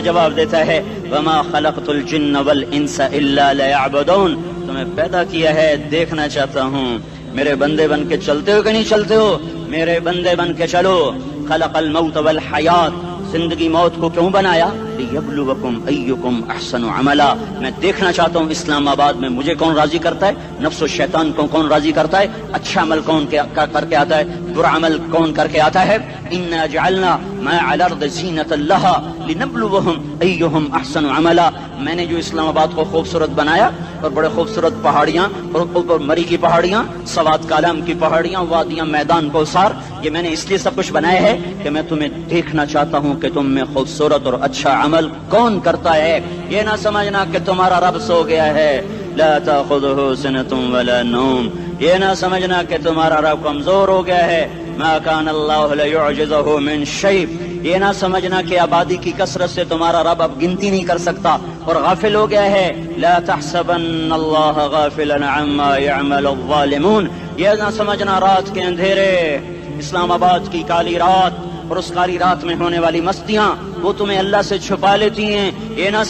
جواب دیتا ہے وما خلقت الجن والانس الا ليعبدون، تمہیں پیدا کیا ہے دیکھنا چاہتا ہوں، میرے بندے بن کے چلتے ہو کہ نہیں چلتے ہو، میرے بندے بن کے چلو۔ خلق الموت والحیات، زندگی موت کو کیوں بنایا؟ لیبلوکم ایکم احسن عملا، میں دیکھنا چاہتا ہوں اسلام آباد میں مجھے کون راضی کرتا ہے، نفس و شیطان کو کون راضی کرتا ہے، اچھا عمل کون کر کے آتا ہے، برا عمل کون کر کے آتا ہے۔ انا جعلنا ما علی الارض زینۃ لها لنبلوہم ایہم احسن عملا، میں نے جو اسلام آباد کو خوبصورت بنایا اور بڑے خوبصورت پہاڑیاں اور اوپر مری کی پہاڑیاں، سوات کالام کی پہاڑیاں، وادیاں، میدان کوثر، یہ میں نے اس لیے سب کچھ بنایا ہے کہ میں تمہیں دیکھنا چاہتا ہوں کہ تم میں خوبصورت اور اچھا عمل کون کرتا ہے۔ یہ نہ سمجھنا کہ تمہارا رب سو گیا ہے، لا تأخذہ سنۃ ولا نوم، یہ نہ سمجھنا کہ تمہارا رب کمزور ہو گیا ہے، ما کان اللہ لیعجزہ من شیء، یہ نہ سمجھنا کہ آبادی کی کثرت سے تمہارا رب اب گنتی نہیں کر سکتا اور غافل ہو گیا ہے، لا تحسبن اللہ غافلا عما يعمل الظالمون، یہ نہ سمجھنا رات کے اندھیرے، اسلام آباد کی کالی رات اور اس کالی رات میں ہونے والی مستیاں وہ تمہیں اللہ سے چھپا لیتی ہیں، یہ نہ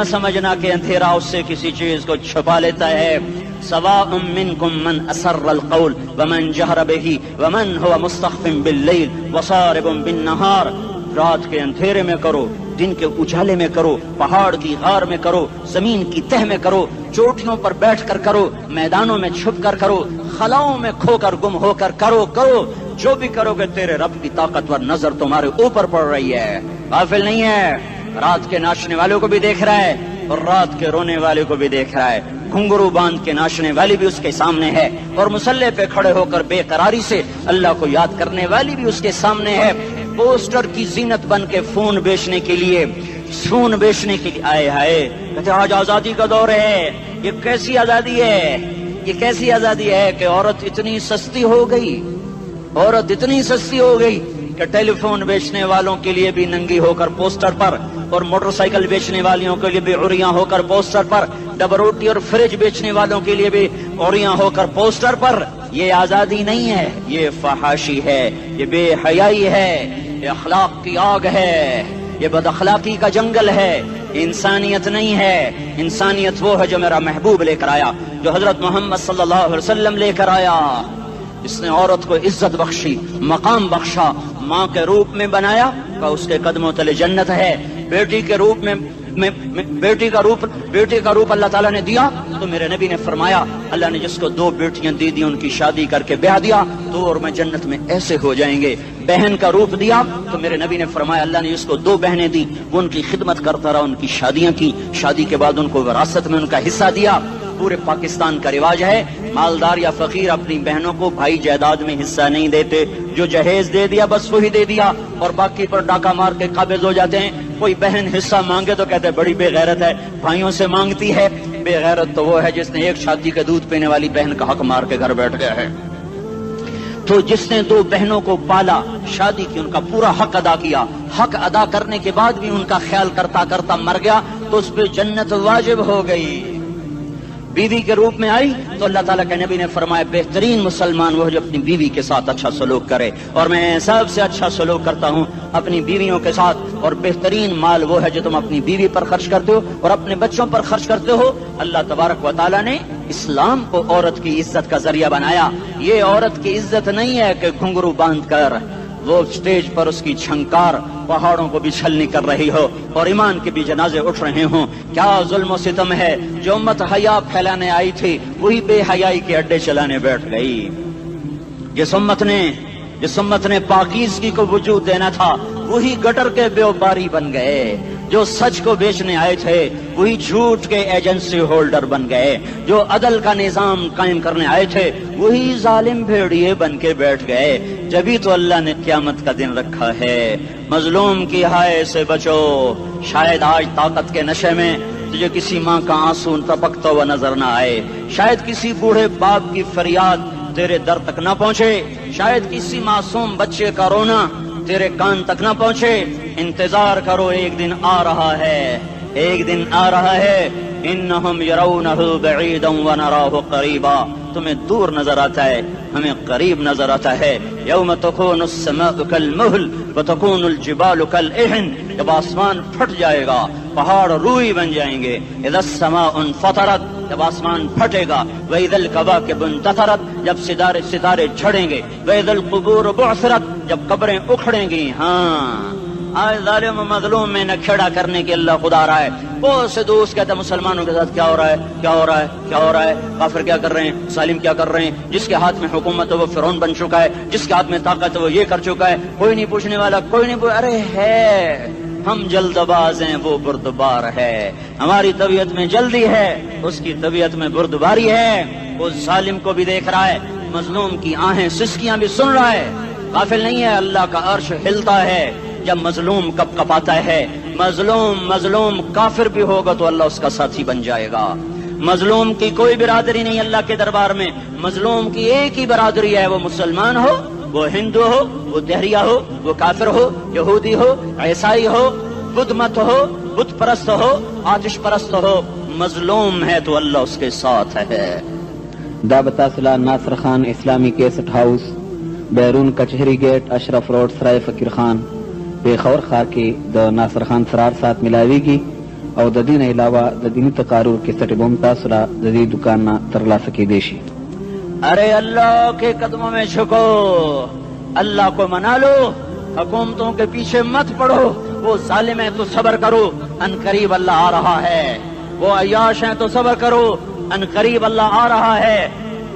سمجھنا کہ اندھیرا اس سے کسی چیز کو چھپا لیتا ہے۔ سواء منکم من اسر القول ومن جہر به ومن هو مستخف باللیل وصارب بالنہار، رات کے اندھیرے میں کرو، دن کے اجالے میں کرو، پہاڑ کی غار میں کرو، زمین کی تہ میں کرو، چوٹیوں پر بیٹھ کر کرو، میدانوں میں چھپ کر کرو، خلاؤں میں کھو کر گم ہو کر کرو، جو بھی کرو گے تیرے رب کی طاقتور نظر تمہارے اوپر پڑ رہی ہے، غافل نہیں ہے، رات کے ناچنے والوں کو بھی دیکھ رہا ہے اور رات کے رونے والے کو بھی دیکھ رہا ہے، گھنگرو باندھ کے ناچنے والی بھی اس کے سامنے ہے اور مسلح پہ کھڑے ہو کر بے قراری سے اللہ کو یاد کرنے والی بھی اس کے سامنے ہے۔ پوسٹر کی زینت بن کے فون بیچنے کے لیے آئے ہائے کہتے آج آزادی کا دور ہے، یہ کیسی آزادی ہے کہ عورت اتنی سستی ہو گئی کہ ٹیلی فون بیچنے والوں کے لیے بھی ننگی ہو کر پوسٹر پر اور موٹر سائیکل بیچنے والوں کے لیے بھی عریاں ہو کر پوسٹر پر، ڈبل روٹی اور فریج بیچنے والوں کے لیے بھی عریاں ہو کر پوسٹر پر۔ یہ آزادی نہیں ہے، یہ فحاشی ہے، یہ بے حیائی ہے، یہ اخلاق کی آگ ہے، یہ بد اخلاقی کا جنگل ہے، انسانیت نہیں ہے۔ انسانیت وہ ہے جو میرا محبوب لے کر آیا، جو حضرت محمد صلی اللہ علیہ وسلم لے کر آیا، اس نے عورت کو عزت بخشی، مقام بخشا، ماں کے روپ میں بنایا کہ اس کے قدموں تلے جنت ہے، بیٹی کے روپ میں بیٹی کا روپ اللہ تعالیٰ نے دیا تو میرے نبی نے فرمایا اللہ نے جس کو 2 بیٹیاں دی ان کی شادی کر کے بیاہ دیا تو اور میں جنت میں ایسے ہو جائیں گے۔ بہن کا روپ دیا تو میرے نبی نے فرمایا اللہ نے جس کو 2 بہنیں دی وہ ان کی خدمت کرتا رہا، ان کی شادیاں کی، شادی کے بعد ان کو وراثت میں ان کا حصہ دیا۔ پورے پاکستان کا رواج ہے مالدار یا فقیر اپنی بہنوں کو بھائی جائیداد میں حصہ نہیں دیتے، جو جہیز دے دیا بس وہی دے دیا اور باقی پر ڈاکہ مار کے قابض ہو جاتے ہیں۔ کوئی بہن حصہ مانگے تو کہتے بڑی بے غیرت ہے، بھائیوں سے مانگتی ہے۔ بے غیرت تو وہ ہے جس نے ایک شادی کے دودھ پینے والی بہن کا حق مار کے گھر بیٹھ گیا ہے۔ تو جس نے 2 بہنوں کو پالا، شادی کی، ان کا پورا حق ادا کیا، حق ادا کرنے کے بعد بھی ان کا خیال کرتا کرتا مر گیا تو اس پہ جنت واجب ہو گئی۔ بیوی کے روپ میں آئی تو اللہ تعالیٰ کے نبی نے فرمایا بہترین مسلمان وہ جو اپنی بیوی کے ساتھ اچھا سلوک کرے، اور میں سب سے اچھا سلوک کرتا ہوں اپنی بیویوں کے ساتھ، اور بہترین مال وہ ہے جو تم اپنی بیوی پر خرچ کرتے ہو اور اپنے بچوں پر خرچ کرتے ہو۔ اللہ تبارک و تعالیٰ نے اسلام کو عورت کی عزت کا ذریعہ بنایا۔ یہ عورت کی عزت نہیں ہے کہ گھنگرو باندھ کر وہ اسٹیج پر اس کی چھنکار پہاڑوں کو بھی چھلنی کر رہی ہو اور ایمان کے بھی جنازے اٹھ رہے ہوں۔ کیا ظلم و ستم ہے، جو امت حیا پھیلانے آئی تھی وہی بے حیائی کے اڈے چلانے بیٹھ گئی۔ جس امت نے پاکیزگی کو وجود دینا تھا وہی گٹر کے بیوباری بن گئے، جو سچ کو بیچنے آئے تھے وہی جھوٹ کے ایجنسی ہولڈر بن گئے، جو عدل کا نظام قائم کرنے آئے تھے وہی ظالم بھیڑیے بن کے بیٹھ گئے۔ جبھی تو اللہ نے قیامت کا دن رکھا ہے۔ مظلوم کی ہائے سے بچو، شاید آج طاقت کے نشے میں تجھے کسی ماں کا آنسو ٹپکتا ہوا نظر نہ آئے، شاید کسی بوڑھے باپ کی فریاد تیرے در تک نہ پہنچے، شاید کسی معصوم بچے کا رونا تیرے کان تک نہ پہنچے۔ انتظار کرو، ایک دن آ رہا ہے، ایک دن آ رہا ہے۔ انہم یرونہ بعیدا ونراہ قریبا، तुम्हें दूर नजर आता है, हमें करीब नजर आता है। यौम तकूनु अस्समाउ कल-मुहल व तकूनुल जिबालु कल-इहन, जब आसमान फट जाएगा, पहाड़ रूई बन जाएंगे। इज़ा अस्समाउ फतरत, जब आसमान फटेगा। व इज़ल कवाकिबु इंतथरत, जब सितारे झड़ेंगे। व इज़ल कुबूर बुअसरत, जब कब्रें उखड़ेंगी। हाँ, आज जालिम मजलूम में नखेड़ा करने के अल्लाह खुदा रहा है। बहुत से दोस्त कहते हैं मुसलमानों के साथ क्या हो रहा है, क्या हो रहा है, क्या हो रहा है, काफिर क्या कर रहे हैं, जालिम क्या कर रहे हैं। जिसके हाथ में हुकूमत है वो फिरौन बन चुका है, जिसके हाथ में ताकत है वो ये कर चुका है। कोई नहीं पूछने वाला, कोई नहीं अरे है, हम जल्दबाज हैं, वो बुर्दबार है। हमारी तबीयत में जल्दी है, उसकी तबीयत में बुर्दबारी है। वो जालिम को भी देख रहा है, मजलूम की आहें सिसकियां भी सुन रहा है। गाफिल नहीं है, अल्लाह का अर्श हिलता है जब मजलूम कब कपाता है। मजलूम काफिर भी होगा तो अल्लाह उसका साथी बन जाएगा। मजलूम की कोई बिरादरी नहीं अल्लाह के दरबार में। मजलूम की एक ही बिरादरी है, वो मुसलमान हो, वो हिंदू हो, वो देहरिया हो, वो काफिर हो, यहूदी हो, ईसाई हो, बुद्ध मत हो, बुत परस्त हो, आतिश परस्त हो, मजलूम है तो अल्लाह उसके साथ है। दाबतासला नासर खान इस्लामी कैसेट हाउस, बैरून कचहरी गेट, अशरफ रोड, सराय फकीर खान, पेखौर खार के द नासर खान सरार साथ मिलावेगी और द दीन अलावा द दीनी तकारूर के सट मुमतासला दी दुकान ना तरला सके देशी। अरे अल्लाह के कदमों में झुको, अल्लाह को मना लो, हुकूमतों के पीछे मत पड़ो। वो जालिम है तो सब्र करो, अनकरीब अल्लाह आ रहा है। वो अय्याश है तो सब्र करो, अनकरीब अल्लाह आ रहा है।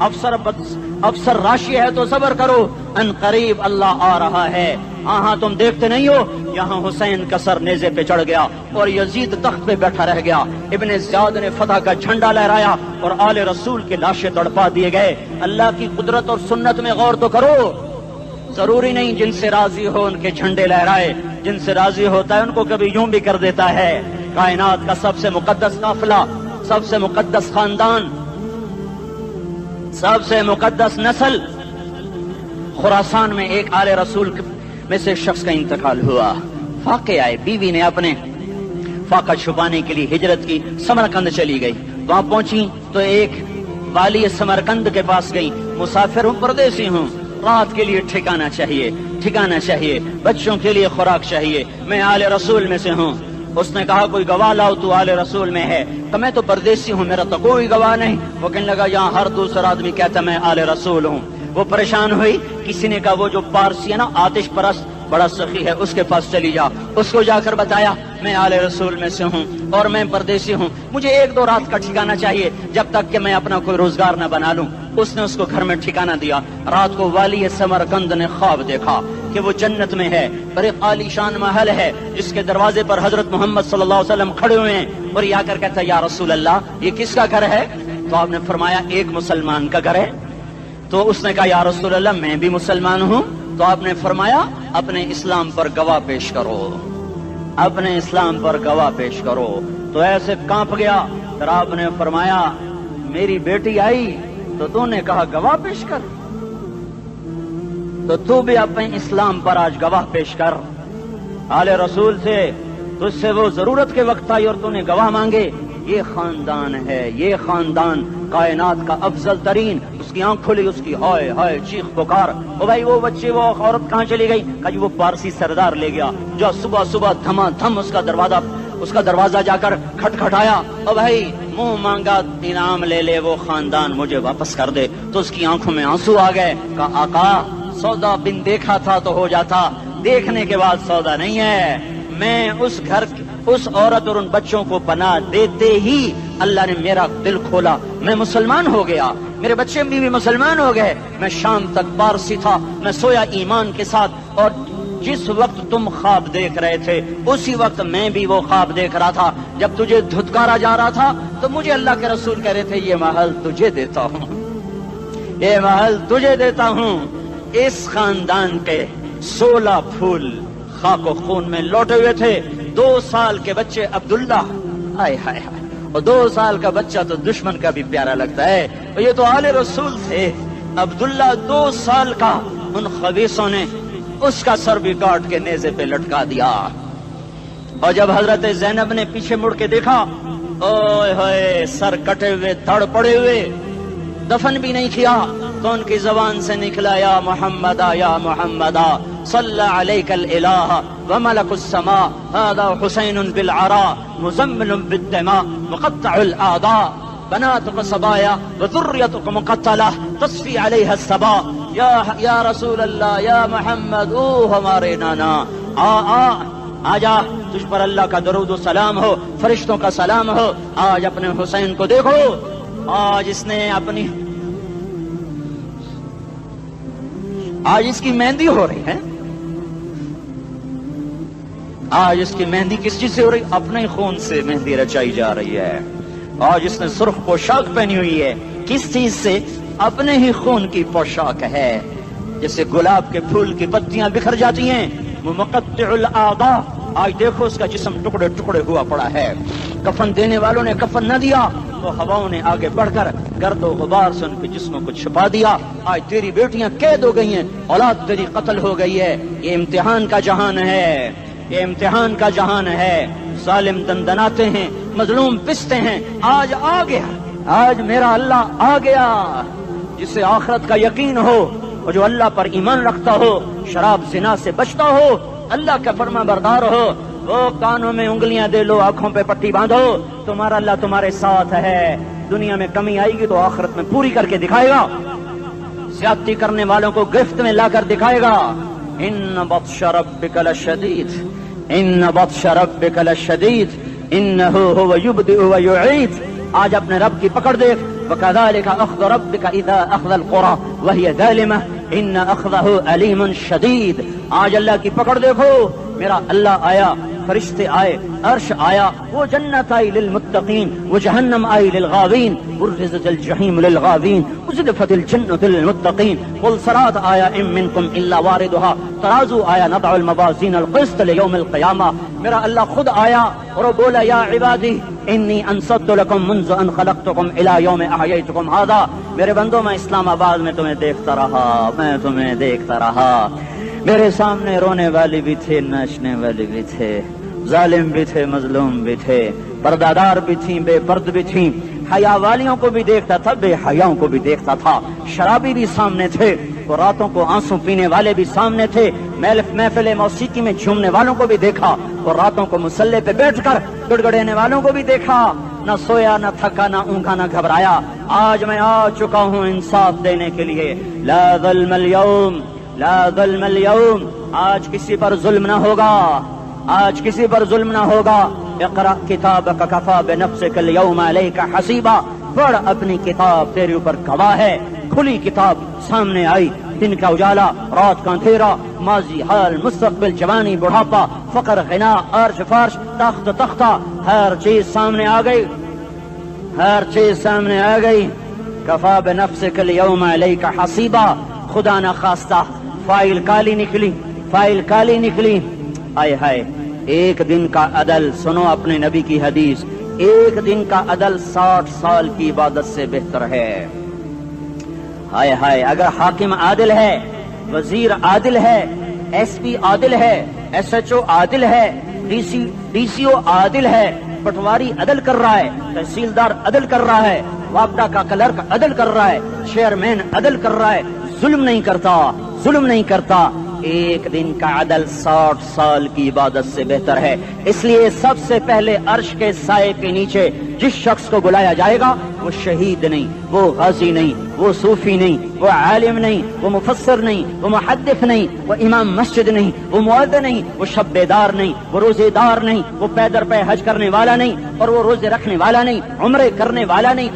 अफसर राशि है तो सब्र करो, अनकरीब अल्लाह आ रहा है। हाँ, तुम देखते नहीं हो, यहाँ हुसैन का सर नेज़े पे चढ़ गया और यजीद तख्त पे बैठा रह गया। इब्ने ज़ियाद ने फतह का झंडा लहराया और आले रसूल के लाशें तड़पा दिए गए। अल्लाह की कुदरत और सुन्नत में गौर तो करो। जरूरी नहीं जिनसे राजी हो उनके झंडे लहराए, जिनसे राजी होता है उनको कभी यूं भी कर देता है। कायनात का सबसे मुकद्दस काफिला, सबसे मुकद्दस खानदान, सबसे मुकद्दस नस्ल, खुरासान में एक आले रसूल में से शख्स का इंतकाल हुआ। फाके आए, बीवी ने अपने फाका छुपाने के लिए हिजरत की, समरकंद चली गई। वहां पहुंची तो एक वाली समरकंद के पास गई। मुसाफिर हूं, परदेसी हूं, रात के लिए ठिकाना चाहिए, ठिकाना चाहिए, बच्चों के लिए खुराक चाहिए, मैं आले रसूल में से हूं। उसने कहा कोई गवाह लाओ, तू आले रसूल में है। तो मैं तो परदेसी हूं, मेरा तो कोई गवाह नहीं। वो कहने लगा यहाँ हर दूसरा आदमी कहता मैं आले रसूल हूं। वो परेशान हुई, किसी ने कहा वो जो पारसी है ना, आतिश परस्त, बड़ा सखी है, उसके पास चली जा। उसको जाकर बताया मैं आले रसूल में से हूँ और मैं परदेसी हूँ, मुझे 1-2 रात का ठिकाना चाहिए जब तक कि मैं अपना कोई रोजगार न बना लूं। उसने उसको घर में ठिकाना दिया। रात को वाली समरकंद ने ख्वाब देखा कि वो जन्नत में है, बड़े आलीशान महल है जिसके दरवाजे पर हजरत मोहम्मद सल्लल्लाहु अलैहि वसल्लम खड़े हुए हैं। और ये आकर कहता है या रसूल अल्लाह, ये किसका घर है? तो आपने फरमाया एक मुसलमान का घर है। तो उसने कहा या रसूल अल्लाह मैं भी मुसलमान हूँ। तो आपने फरमाया अपने इस्लाम पर गवाह पेश करो, अपने इस्लाम पर गवाह पेश करो। तो ऐसे कांप गया। फिर आपने फरमाया मेरी बेटी आई तो तूने कहा गवाह पेश कर, तो तू भी अपने इस्लाम पर आज गवाह पेश कर। आले रसूल से तुझसे वो जरूरत के वक्त आई और तूने गवाह मांगे। ये खानदान है, ये खानदान कायनात का अफजल तरीन। उसकी आंख खुली, उसकी हाय हाय चीख पुकार। ओ भाई वो बच्चे, वो औरत कहाँ चली गई? कहा वो पारसी सरदार ले गया जो सुबह सुबह धमाधम उसका दरवाजा जाकर खटखटाया। ओ भाई मुंह मांगा इनाम ले ले, वो खानदान मुझे वापस कर दे। तो उसकी आंखों में आंसू आ गए। कहा आका सौदा बिन देखा था तो हो जाता, देखने के बाद सौदा नहीं है। मैं उस घर, उस औरत और उन बच्चों को पनाह देते ही अल्लाह ने मेरा दिल खोला, मैं मुसलमान हो गया, मेरे बच्चे भी मुसलमान हो गए। मैं शाम तक पारसी था, मैं सोया ईमान के साथ। और जिस वक्त तुम ख्वाब देख रहे थे उसी वक्त मैं भी वो ख्वाब देख रहा था। जब तुझे धुतकारा जा रहा था तो मुझे अल्लाह के रसूल कह रहे थे ये महल तुझे देता हूँ, ये महल तुझे देता हूँ। इस खानदान के 16 फूल खाको खून में लौटे हुए थे। 2 साल के बच्चे अब्दुल्ला, हाय हाय हाय, और 2 साल का बच्चा तो दुश्मन का भी प्यारा लगता है। और ये तो आले रसूल थे। अब्दुल्ला 2 साल का, उन खबीसों ने उसका सर भी काट के नेज़े पे लटका दिया। और जब हजरत ज़ैनब ने पीछे मुड़ के देखा, ओए होए सर कटे हुए, धड़ पड़े हुए, دفن بھی نہیں کیا تو ان کی زبان سے نکلا یا محمدا یا محمدا صلی علیک الالہ وملک السماء هذا حسین بالعراء مزمل بالدماء مقطع الاعضاء بناتك صبايا وذريتك مقتلة تصفي عليها الصبا یا رسول اللہ یا محمد او ہمارے نانا آ جا تجھ پر اللہ کا درود و سلام ہو فرشتوں کا سلام ہو آج اپنے حسین کو دیکھو آج اس نے اپنی آج اس کی مہندی ہو رہی ہے آج اس کی مہندی کس چیز سے ہو رہی اپنے خون سے مہندی رچائی جا رہی ہے آج اس نے سرخ پوشاک پہنی ہوئی ہے کس چیز سے اپنے ہی خون کی پوشاک ہے جیسے گلاب کے پھول کی پتیاں بکھر جاتی ہیں وہ مقطع الاعضاء آج دیکھو اس کا جسم ٹکڑے ٹکڑے ہوا پڑا ہے کفن دینے والوں نے کفن نہ دیا تو ہواؤں نے آگے بڑھ کر گرد و غبار سے ان کے جسموں کو چھپا دیا آج تیری بیٹیاں قید ہو گئی ہیں اولاد تیری قتل ہو گئی ہے یہ امتحان کا جہان ہے یہ امتحان کا جہان ہے ظالم دندناتے ہیں مظلوم پستے ہیں آج آ گیا آج میرا اللہ آ گیا جسے آخرت کا یقین ہو اور جو اللہ پر ایمان رکھتا ہو شراب زنا سے بچتا ہو اللہ کا فرما بردار ہو وہ کانوں میں انگلیاں دے لو آنکھوں پہ پٹی باندھو تمہارا اللہ تمہارے ساتھ ہے دنیا میں کمی آئے گی تو آخرت میں پوری کر کے دکھائے گا زیادتی کرنے والوں کو گرفت میں لا کر دکھائے گا ان بطش ربک لشدید ان بطش ربک لشدید انہ هو یبدئ ویعید آج اپنے رب کی پکڑ دیکھ وکذالک اخذ ربک اذا اخذ القرى وهي ظالمہ ان اخذہ علیم شدید آج اللہ کی پکڑ دیکھو میرا اللہ آیا فرشتے آئے عرش آیا وہ جنت آئی للمتقین وہ جہنم آئی للغاوین برزت الجحیم للغاوین ازلفت الجنت للمتقین والصراط آیا ام منکم الا واردها ترازو آیا نضع الموازین القسط لیوم القیامہ میرا اللہ خود آیا اور وہ بولا یا عبادی انی انصت لکم منذ ان خلقتکم الى یوم احییتکم هذا میرے بندوں میں اسلام آباد میں تمہیں دیکھتا رہا میرے سامنے رونے والے بھی تھے ناچنے والے بھی تھے ظالم بھی تھے مظلوم بھی تھے پردادار بھی تھیں بے پرد بھی تھیں حیا والیوں کو بھی دیکھتا تھا بے حیاؤں کو بھی دیکھتا تھا شرابی بھی سامنے تھے اور راتوں کو آنسو پینے والے بھی سامنے تھے محفل موسیقی میں جھومنے والوں کو بھی دیکھا اور راتوں کو مسلح پہ بیٹھ کر گڑگڑانے والوں کو بھی دیکھا نہ سویا نہ تھکا نہ اونگا نہ گھبرایا آج میں آ چکا ہوں انصاف دینے کے لیے لا ظلم اليوم لا ظلم اليوم آج کسی پر ظلم نہ ہوگا آج کسی پر ظلم نہ ہوگا اقرأ کتابک کفا بنفسک اليوم علیک حسیبا پڑھ اپنی کتاب تیرے اوپر گواہ ہے کھلی کتاب سامنے آئی دن کا اجالا رات کا اندھیرا ماضی حال مستقبل جوانی بڑھاپا فقر غنا عرش فرش تخت تختہ ہر چیز سامنے آ گئی ہر چیز سامنے آ گئی کفا بنفسک اليوم علیک حسیبا خدا نہ خواستہ فائل کالی نکلی آئے ہائے ایک دن کا عدل سنو اپنے نبی کی حدیث ایک دن کا عدل 60 سال کی عبادت سے بہتر ہے ہائے ہائے اگر حاکم عادل ہے وزیر عادل ہے ایس پی عادل ہے ایس ایچ او عادل ہے ڈی سی او عادل ہے پٹواری عدل کر رہا ہے تحصیلدار عدل کر رہا ہے وابڈا کا کلرک عدل کر رہا ہے چیئرمین عدل کر رہا ہے ظلم نہیں کرتا ایک دن کا عدل 60 سال کی عبادت سے بہتر ہے اس لیے سب سے پہلے عرش کے سائے کے نیچے جس شخص کو بلایا جائے گا وہ شہید نہیں وہ غازی نہیں وہ صوفی نہیں وہ عالم نہیں وہ مفسر نہیں وہ محدث نہیں وہ امام مسجد نہیں وہ مؤذن نہیں وہ شب بیدار نہیں وہ روزے دار نہیں وہ پیدر پہ حج کرنے والا نہیں اور وہ روزے رکھنے والا نہیں عمرے کرنے والا نہیں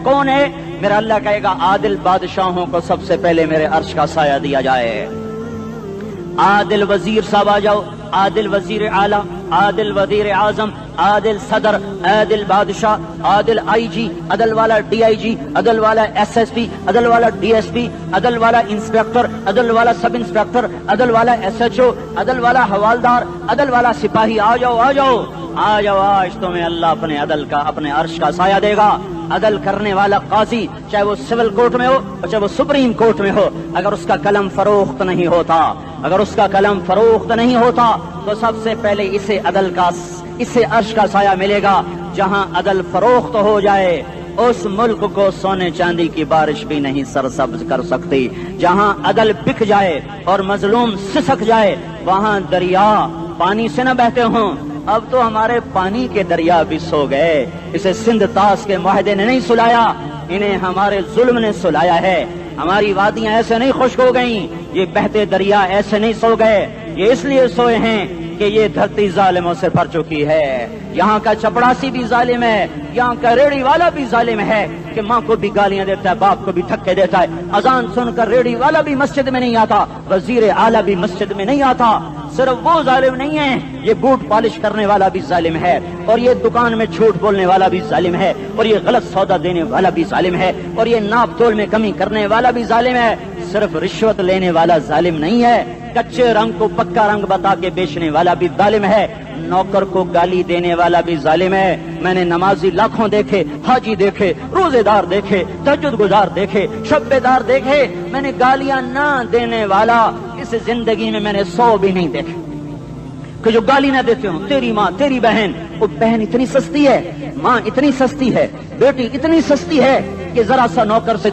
کون ہے میرا اللہ کہے گا عادل بادشاہوں کو سب سے پہلے میرے عرش کا سایہ دیا جائے عادل وزیر صاحب آ جاؤ عادل وزیر اعلیٰ عادل وزیر اعظم عادل صدر عادل بادشاہ عادل آئی جی عدل والا ڈی آئی جی عدل والا ایس ایس پی عدل والا ڈی ایس پی عدل والا انسپیکٹر عدل والا سب انسپیکٹر عدل والا ایس ایچ او عدل والا حوالدار عدل والا سپاہی آ جاؤ آج تمہیں اللہ اپنے عدل کا اپنے عرش کا سایہ دے گا عدل کرنے والا قاضی چاہے وہ سول کورٹ میں ہو چاہے وہ سپریم کورٹ میں ہو اگر اس کا قلم فروخت نہیں ہوتا تو سب سے پہلے اسے عرش کا سایہ ملے گا جہاں عدل فروخت ہو جائے اس ملک کو سونے چاندی کی بارش بھی نہیں سرسبز کر سکتی۔ جہاں عدل بک جائے اور مظلوم سسک جائے وہاں دریا پانی سے نہ بہتے ہوں۔ اب تو ہمارے پانی کے دریا بھی سو گئے۔ اسے سندھ طاس کے معاہدے نے نہیں سلایا، انہیں ہمارے ظلم نے سلایا ہے۔ ہماری وادیاں ایسے نہیں خشک ہو گئیں، یہ بہتے دریا ایسے نہیں سو گئے، یہ اس لیے سوئے ہیں کہ یہ دھرتی ظالموں سے بھر چکی ہے۔ یہاں کا چپڑاسی بھی ظالم ہے، یہاں کا ریڑھی والا بھی ظالم ہے کہ ماں کو بھی گالیاں دیتا ہے، باپ کو بھی دھکے دیتا ہے۔ اذان سن کر ریڑھی والا بھی مسجد میں نہیں آتا، وزیر اعلیٰ بھی مسجد میں نہیں آتا۔ صرف وہ ظالم نہیں ہے، یہ بوٹ پالش کرنے والا بھی ظالم ہے، اور یہ دکان میں جھوٹ بولنے والا بھی ظالم ہے، اور یہ غلط سودا دینے والا بھی ظالم ہے، اور یہ ناپ تول میں کمی کرنے والا بھی ظالم ہے۔ صرف رشوت لینے والا ظالم نہیں ہے، کچے رنگ کو پکا رنگ بتا کے بیچنے والا بھی ظالم ہے، نوکر کو گالی دینے والا بھی ظالم ہے۔ میں نے نمازی لاکھوں دیکھے، حاجی دیکھے، روزے دار دیکھے، تہجد گزار دیکھے، شب بیدار دیکھے، میں نے گالیاں نہ دینے والا اس زندگی میں میں نے 100 بھی نہیں دیکھے کہ جو گالی نہ دیتے ہوں۔ تیری ماں، تیری بہن، وہ بہن اتنی سستی ہے، ماں اتنی سستی ہے، بیٹی اتنی سستی ہے کہ ذرا سا نوکر سے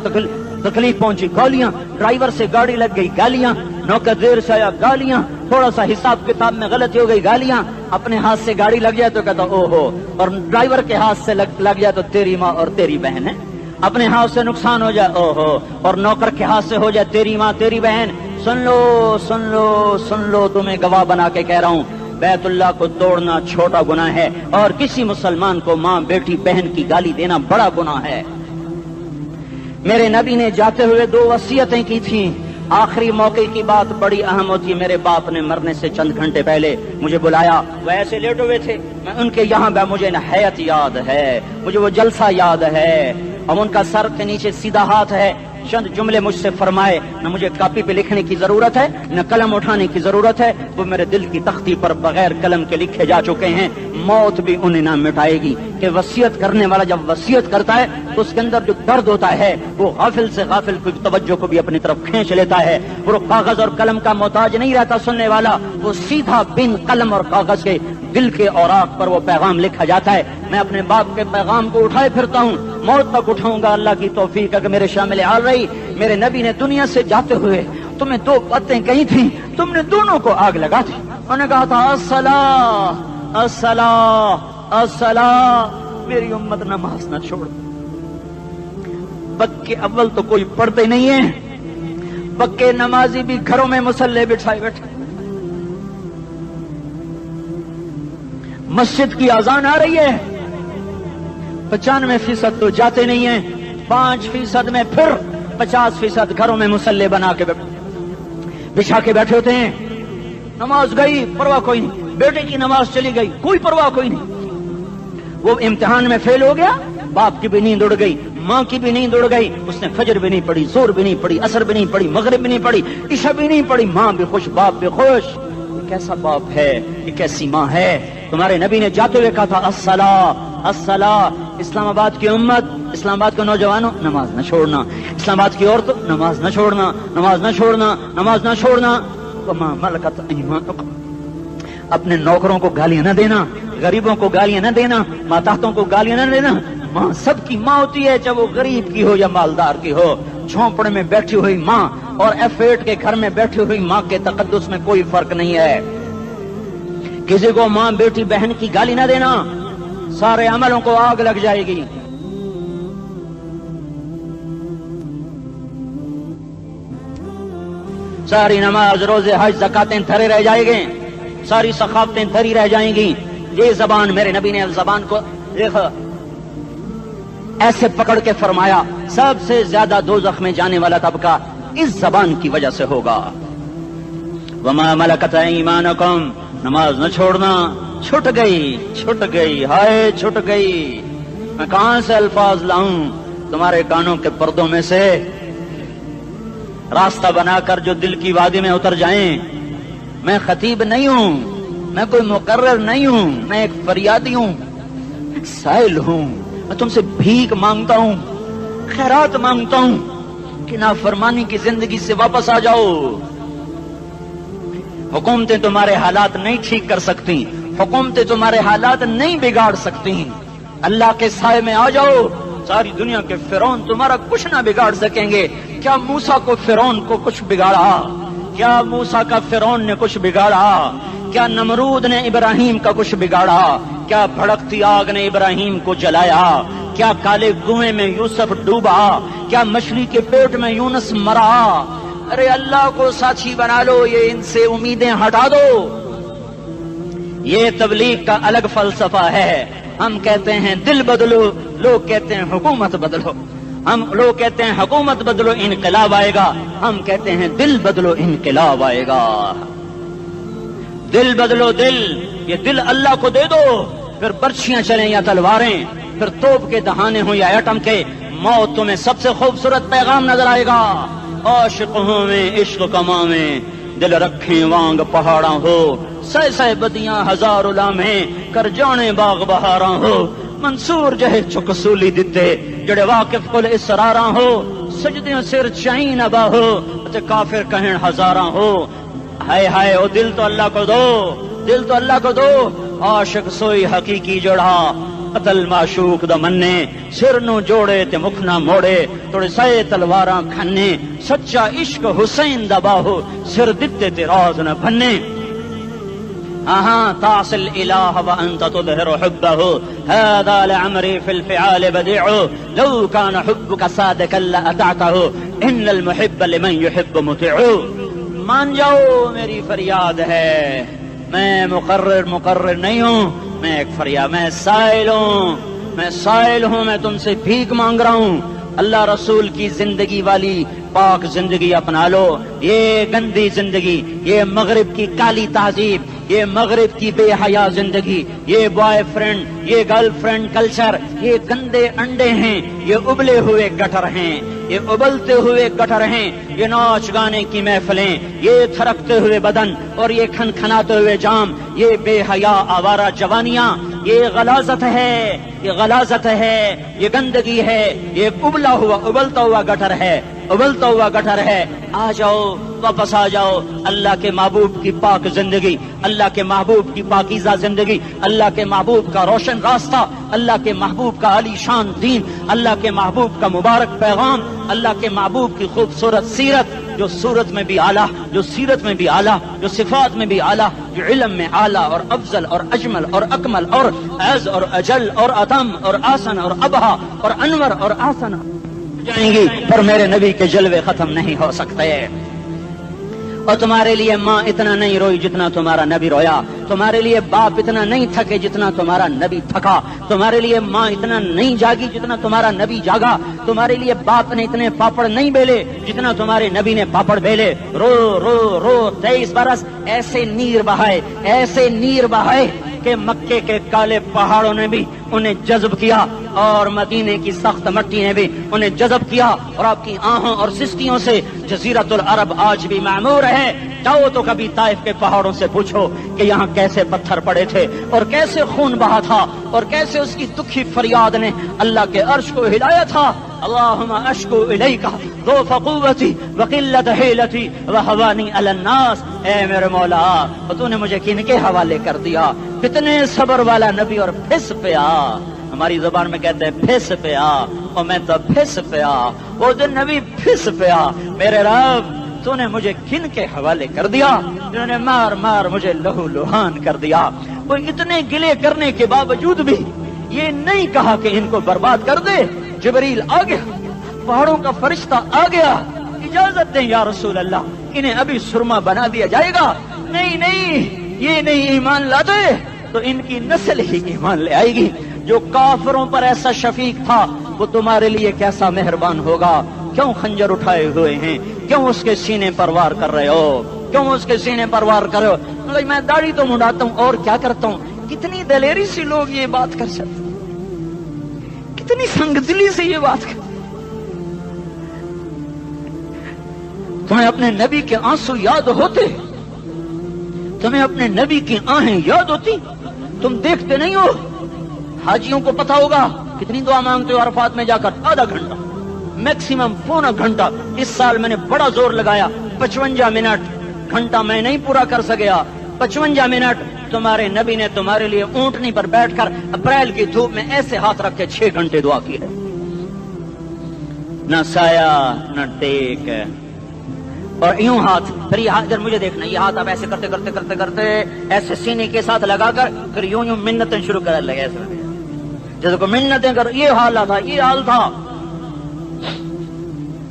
تکلیف پہنچی گالیاں، ڈرائیور سے گاڑی لگ گئی گالیاں، نوکر دیر سے آیا گالیاں، تھوڑا سا حساب کتاب میں غلطی ہو گئی گالیاں، اپنے ہاتھ سے گاڑی لگ جائے تو کہتا او ہو، اور ڈرائیور کے ہاتھ سے لگ جائے تو تیری ماں اور تیری بہن ہے، اپنے ہاتھ سے نقصان ہو جائے او ہو، اور نوکر کے ہاتھ سے ہو جائے تیری ماں تیری بہن۔ سن لو سن لو سن لو، تمہیں گواہ بنا کے کہہ رہا ہوں، بیت اللہ کو توڑنا چھوٹا گناہ ہے، اور کسی مسلمان کو ماں بیٹی بہن کی گالی دینا بڑا گناہ ہے۔ میرے نبی نے جاتے ہوئے 2 وصیتیں کی تھیں۔ آخری موقع کی بات بڑی اہم ہوتی ہے۔ میرے باپ نے مرنے سے چند گھنٹے پہلے مجھے بلایا، وہ ایسے لیٹے ہوئے تھے، میں ان کے یہاں مجھے حیات یاد ہے، مجھے وہ جلسہ یاد ہے، اور ان کا سر کے نیچے سیدھا ہاتھ ہے۔ چند جملے مجھ سے فرمائے، نہ مجھے کاپی پہ لکھنے کی ضرورت ہے نہ قلم اٹھانے کی ضرورت ہے، وہ میرے دل کی تختی پر بغیر قلم کے لکھے جا چکے ہیں، موت بھی انہیں نہ مٹائے گی۔ کہ وصیت کرنے والا جب وصیت کرتا ہے تو اس کے اندر جو درد ہوتا ہے وہ غافل سے غافل کی توجہ کو بھی اپنی طرف کھینچ لیتا ہے۔ وہ کاغذ اور قلم کا محتاج نہیں رہتا سننے والا، وہ سیدھا بن قلم اور کاغذ کے دل کے اوراق پر وہ پیغام لکھا جاتا ہے۔ میں اپنے باپ کے پیغام کو اٹھائے پھرتا ہوں، موت تک اٹھاؤں گا، اللہ کی توفیق ہے کہ میرے شامل حال رہی۔ میرے نبی نے دنیا سے جاتے ہوئے تمہیں 2 باتیں کہی تھیں، تم نے دونوں کو آگ لگا دی۔ انہوں نے کہا تھا الصلاۃ الصلاۃ الصلاۃ، میری امت نماز نہ چھوڑ۔ پکے اول تو کوئی پڑھتے نہیں ہے، پکے نمازی بھی گھروں میں مصلے بٹھائے بیٹھے۔ مسجد کی اذان آ رہی ہے، 95% تو جاتے نہیں ہیں، 5% میں پھر 50% گھروں میں مصلے بنا کے بچھا کے بیٹھے ہوتے ہیں۔ نماز گئی پرواہ کوئی نہیں، بیٹے کی نماز چلی گئی کوئی پرواہ کوئی نہیں۔ وہ امتحان میں فیل ہو گیا، باپ کی بھی نیند اڑ گئی، ماں کی بھی نیند اڑ گئی، اس نے فجر بھی نہیں پڑھی، زور بھی نہیں پڑھی، عصر بھی نہیں پڑھی، مغرب بھی نہیں پڑھی، عشاء بھی نہیں پڑھی، ماں بھی خوش باپ بھی خوش۔ یہ کیسا باپ ہے، یہ کیسی ماں ہے؟ تمہارے نبی نے جاتے ہوئے کہا تھا الصلاۃ الصلاۃ۔ اسلام آباد کی امت، اسلام آباد کے نوجوانوں، نماز نہ چھوڑنا، اسلام آباد کی عورتوں، نماز نہ چھوڑنا، نماز نہ چھوڑنا، نماز نہ چھوڑنا۔ وما ملکت ایمانکم، اپنے نوکروں کو گالیاں نہ دینا، غریبوں کو گالیاں نہ دینا، ماتحتوں کو گالیاں نہ دینا۔ ماں سب کی ماں ہوتی ہے، چاہے وہ غریب کی ہو یا مالدار کی ہو۔ جھونپڑے میں بیٹھی ہوئی ماں اور F8 کے گھر میں بیٹھی ہوئی ماں کے تقدس میں کوئی فرق نہیں ہے۔ کسی کو ماں بیٹی بہن کی گالی نہ دینا، سارے عملوں کو آگ لگ جائے گی۔ ساری نماز روزے حج زکاتیں دھرے رہ جائیں گے، ساری ثقافتیں دھری رہ جائیں گی۔ یہ زبان، میرے نبی نے زبان کو ایسے پکڑ کے فرمایا سب سے زیادہ دوزخ میں جانے والا طبقہ اس زبان کی وجہ سے ہوگا۔ وما ملکت ایمانکم، نماز نہ چھوڑنا۔ چھٹ گئی ہائے چھٹ گئی۔ میں کہاں سے الفاظ لاؤں تمہارے کانوں کے پردوں میں سے، راستہ بنا کر جو دل کی وادی میں اتر جائیں۔ میں خطیب نہیں ہوں، میں کوئی مقرر نہیں ہوں، میں ایک فریادی ہوں، ایک سائل ہوں۔ میں تم سے بھیک مانگتا ہوں، خیرات مانگتا ہوں کہ نافرمانی کی زندگی سے واپس آ جاؤ۔ حکومتیں تمہارے حالات نہیں ٹھیک کر سکتی، حکومتیں تمہارے حالات نہیں بگاڑ سکتی۔ اللہ کے سائے میں آ جاؤ، सारी दुनिया के फिरौन तुम्हारा कुछ ना बिगाड़ सकेंगे। क्या मूसा को फिरौन को कुछ बिगाड़ा? क्या मूसा का फिरौन ने कुछ बिगाड़ा? क्या नमरूद ने इब्राहिम का कुछ बिगाड़ा? क्या भड़कती आग ने इब्राहिम को जलाया? क्या काले कुएं में यूसुफ डूबा? क्या मछली के पेट में यूनुस मरा? अरे अल्लाह को साथी बना लो, ये इनसे उम्मीदें हटा दो। ये तबलीग का अलग फलसफा है। हम कहते हैं दिल बदलो, लोग कहते हैं हुकूमत बदलो। हम लोग कहते हैं हुकूमत बदलो इनकलाब आएगा, हम कहते हैं दिल बदलो इनकलाब आएगा। दिल बदलो, दिल, ये दिल अल्लाह को दे दो, फिर बर्छियां चलें या तलवारें, फिर तोप के दहाने हो या एटम के, मौत तुम्हें सबसे खूबसूरत पैगाम नजर आएगा। आशिकों में इश्क कमा में दिल रखें वांग पहाड़ा हो, सह सह बदियां हजारों लामे कर जाने बाग बहारा हो। मंसूर जहे चुकसूली दिते जड़े वाकिफ कुल इसरारा हो, सजदियों सिर चाई न बाहो ते काफिर कहन हजारा हो। हाय हाय ओ दिल तो अल्लाह को दो, दिल तो अल्लाह को दो। आशिक सोई हकीकी जोड़ा कतल माशूक दा मन्ने, सिर नू जोड़े ते मुख ना मोड़े, थोड़े सहे तलवारां खन्ने। सच्चा इश्क हुसैन दा बाहो, सिर दिते ते राज न भन्ने। तासिल इलाह व अंत तुदहिरु हुब्बहु, हादा लअमरी फिल फिआल बदीउ, लौ कान हुब्बुका सादिकन लअतअतहु, इन्नल मुहिब्ब लिमन युहिब्बु मुतीउ। मान जाओ मेरी फरियाद है, मैं मुकर्रिर नहीं हूँ, मैं एक फरियाद, मैं साइल हूँ, मैं तुमसे भीख मांग रहा हूँ। अल्लाह रसूल की जिंदगी वाली पाक जिंदगी अपना लो। ये गंदी जिंदगी, ये मगरिब की काली तहजीब, ये मगरिब की बेहया जिंदगी, ये बॉयफ्रेंड, ये गर्लफ्रेंड कल्चर, ये गंदे अंडे हैं, ये उबले हुए गटर हैं, ये उबलते हुए गटर हैं, ये नाच गाने की महफिलें, ये थरकते हुए बदन और ये खनखनाते हुए जाम, ये बेहया आवारा जवानियां, ये गलाजत है, ये गलाजत है, ये गंदगी है, ये उबला हुआ उबलता हुआ गटर है, उबलता हुआ गटर है। आ जाओ, वापस आ जाओ अल्लाह के महबूब की पाक जिंदगी, अल्लाह के महबूब की पाकीज़ा जिंदगी, अल्लाह के महबूब का रोशन रास्ता, अल्लाह के महबूब का आलीशान दीन, अल्लाह के महबूब का मुबारक पैगाम, अल्लाह के महबूब की खूबसूरत सीरत, जो सूरत में भी आला, जो सीरत में भी आला, जो सिफात में भी आला, जो इल्म में आला और अफजल और अजमल और अकमल और अज़ और अजल और अतम और आसन और अबहा और अनवर और आसन जाएंगी, पर मेरे नबी के जलवे खत्म नहीं हो सकते। और तुम्हारे लिए माँ इतना नहीं रोई जितना तुम्हारा नबी रोया, तुम्हारे लिए बाप इतना नहीं थके जितना तुम्हारा नबी थका, तुम्हारे लिए माँ इतना नहीं जागी जितना तुम्हारा नबी जागा, तुम्हारे लिए बाप ने इतने पापड़ नहीं बेले जितना तुम्हारे नबी ने पापड़ बेले। रो रो रो 23 बरस ऐसे नीर बहाए कि मक्के के काले पहाड़ों ने भी उन्हें जज्ब किया और मदीने की सख्त मट्टी ने भी उन्हें जज्ब किया, और आपकी आहों और सिस्तियों से जजीरतुल अरब आज भी मामूर है। जाओ तो कभी ताइफ के पहाड़ों से पूछो कि यहाँ कैसे पत्थर पड़े थे और कैसे खून बहा था और कैसे उसकी दुखी फरियाद ने अल्लाह के अर्श को हिलाया था। अल्लाहुम्मा अश्कु इलैका ज़ौफ़ क़ुव्वती व क़िल्लत हिलती व हवानी अलन नास। ए मेरे मौला, तूने मुझे किनके हवाले कर दिया? कितने सब्र वाला नबी, और फिस पे आ, हमारी जुबान में कहते हैं फिस पे आ, और मैं तो फिस पे आ, वो दिन नबी फिस पे आ। मेरे रब, तूने मुझे किन के हवाले कर दिया जिन्होंने मार मार मुझे लहू लुहान कर दिया। वो इतने गिले करने के बावजूद भी ये नहीं कहा कि इनको बर्बाद कर दे। जिब्रील आ गया, पहाड़ों का फरिश्ता आ गया, इजाजत दें या रसूल अल्लाह, इन्हें अभी सुरमा बना दिया जाएगा। नहीं नहीं, ये नहीं ईमान लाते तो इनकी नस्ल ही ईमान ले आएगी। जो काफिरों पर ऐसा शफीक था वो तुम्हारे लिए कैसा मेहरबान होगा। क्यों खंजर उठाए हुए हैं? क्यों उसके सीने पर वार कर रहे हो? क्यों उसके सीने पर वार कर रहे हो? मैं दाढ़ी तो मुड़ाता हूँ और क्या करता हूँ। कितनी दलेरी से लोग ये बात कर सकते, कितनी संगदिली से ये बात कर। तुम्हें अपने नबी के आंसू याद होते? तुम्हें अपने नबी की आहें याद होती? तुम देखते नहीं हो? हाजियों को पता होगा कितनी दुआ मांगते हो अरफात में जाकर, आधा घंटा, मैक्सिमम पौना घंटा। इस साल मैंने बड़ा जोर लगाया, 55 मिनट, घंटा मैं नहीं पूरा कर सका, 55 मिनट तुम्हारे नबी ने तुम्हारे लिए ऊंटनी पर बैठकर अप्रैल की धूप में ऐसे हाथ रख के 6 घंटे दुआ की है। نہ سایہ نہ ٹیک. اور یوں ہاتھ، پھر یہ ہاتھ ادھر مجھے دیکھنا، یہ ہاتھ آپ ایسے کرتے کرتے کرتے کرتے ایسے سینے کے ساتھ لگا کر پھر یوں یوں منتیں شروع کر لگے ایسے جیسے کو منتیں کر. یہ حال تھا، یہ حال تھا.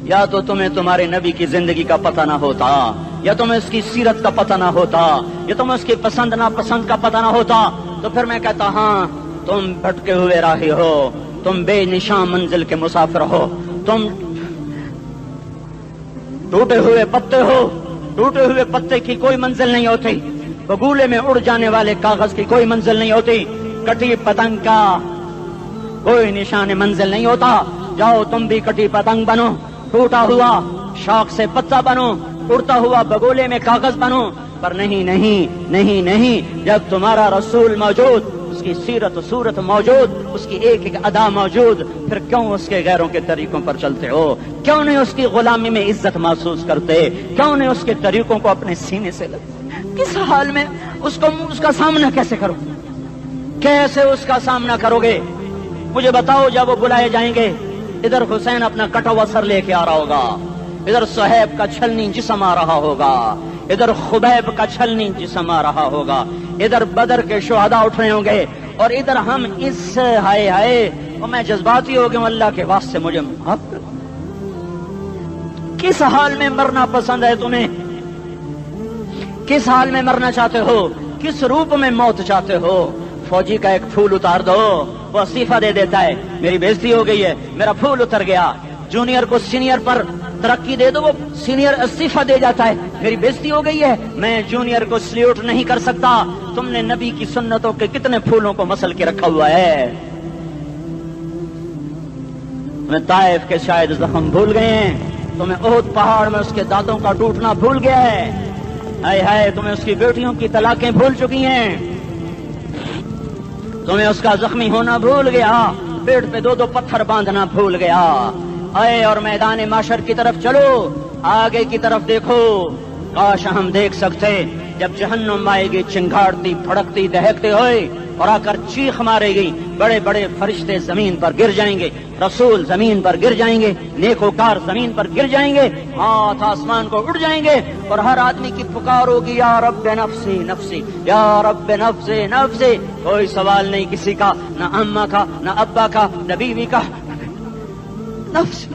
یا تو تمہیں تمہارے نبی کی زندگی کا پتہ نہ ہوتا، یا تمہیں اس کی سیرت کا پتہ نہ ہوتا، یا تمہیں اس کی پسند ناپسند کا پتہ نہ ہوتا، تو پھر میں کہتا ہاں تم بھٹکے ہوئے راہی ہو، تم بے نشان منزل کے مسافر ہو، تم ٹوٹے ہوئے پتے ہو. ٹوٹے ہوئے پتے کی کوئی منزل نہیں ہوتی، بگولے میں اڑ جانے والے کاغذ کی کوئی منزل نہیں ہوتی، کٹی پتنگ کا کوئی نشان منزل نہیں ہوتا. جاؤ تم بھی کٹی پتنگ بنو، ٹوٹا ہوا شاخ سے پتا بنو، اڑتا ہوا بگولے میں کاغذ بنو. پر نہیں نہیں نہیں نہیں، جب تمہارا رسول موجود، اس کی سیرت و صورت موجود، اس کی ایک ایک ادا موجود، پھر کیوں اس کے غیروں کے طریقوں پر چلتے ہو؟ کیوں نہیں اس کی غلامی میں عزت محسوس کرتے؟ کیوں نہیں اس کے طریقوں کو اپنے سینے سے لگتے؟ کس حال میں اس کا سامنا کیسے کرو؟ کیسے اس کا سامنا کرو گے؟ مجھے بتاؤ. جب وہ بلائے جائیں گے، ادھر حسین اپنا کٹا ہوا سر لے کے آ رہا ہوگا، ادھر صہیب کا چھلنی جسم آ رہا ہوگا، ادھر خبیب کا چھلنی جسم آ رہا ہوگا، ادھر بدر کے شہداء اٹھ رہے ہوں گے، اور ادھر ہم اس ہائے ہائے. اور میں جذباتی ہو گیا، اللہ کے واسطے مجھے معاف کر. کس حال میں مرنا پسند ہے تمہیں؟ کس حال میں مرنا چاہتے ہو؟ کس روپ میں موت چاہتے ہو؟ فوجی کا ایک پھول اتار دو، وہ استعفیٰ دے دیتا ہے، میری بےزتی ہو گئی ہے، میرا پھول اتر گیا. جونیئر کو سینئر پر ترقی دے دو، وہ سینئر استعفیٰ دے جاتا ہے، میری بےزتی ہو گئی ہے، میں جونیئر کو سلیوٹ نہیں کر سکتا. تم نے نبی کی سنتوں کے کتنے پھولوں کو مسل کے رکھا ہوا ہے. تمہیں طائف کے شاید زخم بھول گئے ہیں، تمہیں احد پہاڑ میں اس کے دانتوں کا ٹوٹنا بھول گیا ہے. ہائے ہائے، تمہیں اس کی بیٹیوں کی طلاقیں بھول چکی ہیں، تمہیں اس کا زخمی ہونا بھول گیا، پیٹ پہ دو دو پتھر باندھنا بھول گیا. آئے اور میدان معاشر کی طرف چلو، آگے کی طرف دیکھو. کاش ہم دیکھ سکتے جب جہنم آئے گی چنگاڑتی بھڑکتی دہکتے ہوئے اور آ کر چیخ مارے گی، بڑے بڑے فرشتے زمین پر گر جائیں گے، رسول زمین پر گر جائیں گے، نیکوکار زمین پر گر جائیں گے، ہاتھ آسمان کو اڑ جائیں گے، اور ہر آدمی کی پکار ہوگی یا رب نفسی نفسی، یا رب نفسی نفسی. کوئی سوال نہیں کسی کا، نہ اماں کا، نہ ابا کا، نہ بیوی کا. نفس،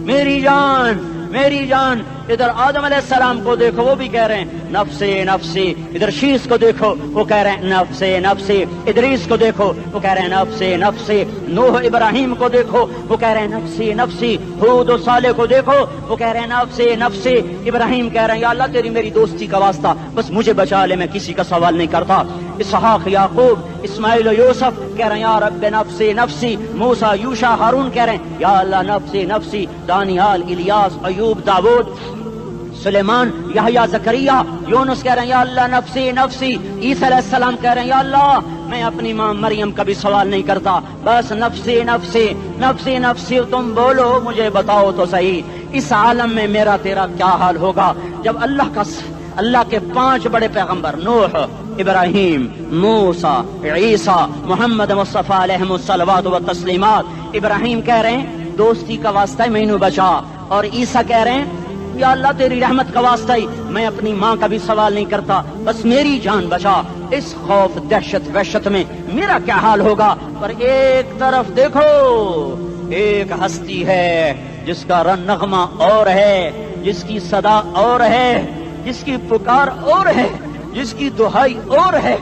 میری جان میری جان. ادھر آدم علیہ السلام کو دیکھو، وہ بھی کہہ رہے ہیں نفسی نفسی. ادھر شیش کو دیکھو، وہ کہہ رہے ہیں نفسی نفسی. ادریس کو دیکھو، وہ کہہ رہے ہیں نفسی نفسی. نوح ابراہیم کو دیکھو، وہ کہہ رہے ہیں نفسی نفسی. ہود و صالح کو دیکھو، وہ کہہ رہے ہیں نفسی نفسی. ابراہیم کہہ رہے ہیں یا اللہ تیری میری دوستی کا واسطہ، بس مجھے بچا لے، میں کسی کا سوال نہیں کرتا. اسحاق یعقوب اسماعیل و یوسف کہہ رہے ہیں یا رب نفسی نفسی. موسیٰ یوشع ہارون کہہ رہے ہیں یا اللہ نفسی نفسی. دانیال الیاس ایوب داؤد سلیمان یحییٰ زکریا یونس کہہ رہے ہیں یا اللہ نفسی نفسی. عیسیٰ علیہ السلام کہہ رہے ہیں یا اللہ میں اپنی ماں مریم کا بھی سوال نہیں کرتا، بس نفسی نفسی نفسی نفسی. تم بولو، مجھے بتاؤ تو صحیح، اس عالم میں میرا تیرا کیا حال ہوگا جب اللہ کے 5 بڑے پیغمبر نوح، ابراہیم، موسیٰ، عیسیٰ، محمد مصطفیٰ علیہ الصلوات و تسلیمات. ابراہیم کہہ رہے ہیں دوستی کا واسطہ ہے مینوں بچا، اور عیسیٰ کہہ رہے ہیں یا اللہ تیری رحمت کا واسطہ ہی میں اپنی ماں کا بھی سوال نہیں کرتا، بس میری جان بچا. اس خوف دہشت وحشت میں میرا کیا حال ہوگا. پر ایک طرف دیکھو، ایک ہستی ہے جس کا نغمہ اور ہے، جس کی صدا اور ہے، جس کی پکار اور ہے، جس کی دہائی اور ہے،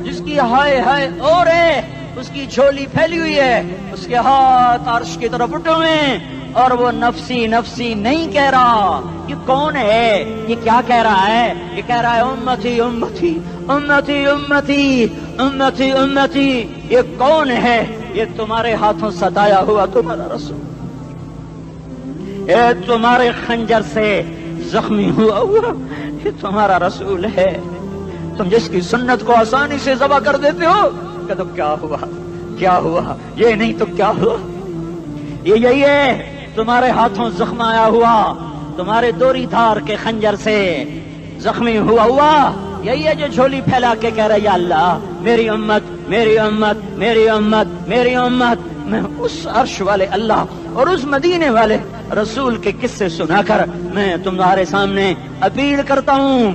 جس کی ہائے ہائے اور ہے. اس کی جھولی پھیلی ہوئی ہے، اس کے ہاتھ عرش کی طرف اٹھے ہوئے ہیں، اور وہ نفسی نفسی نہیں کہہ رہا. یہ کون ہے؟ یہ کیا کہہ رہا ہے؟ یہ کہہ رہا ہے امتی امتی امتی امتی امتی امتی. یہ کون ہے؟ یہ تمہارے ہاتھوں ستایا ہوا تمہارا رسول، یہ تمہارے خنجر سے زخمی ہوا یہ تمہارا رسول ہے. تم جس کی سنت کو آسانی سے ذبح کر دیتے ہو کہ تو کیا ہوا کیا ہوا، یہ نہیں تو کیا ہوا. یہ یہی ہے تمہارے ہاتھوں زخم آیا ہوا، تمہارے دوری دھار کے خنجر سے زخمی ہوا یہی ہے جو جھولی پھیلا کے کہہ رہا یا اللہ میری امت میری امت میری امت میری امت. میں اس عرش والے اللہ اور اس مدینے والے रसूल के किस्से सुनाकर मैं तुम्हारे सामने अपील करता हूँ,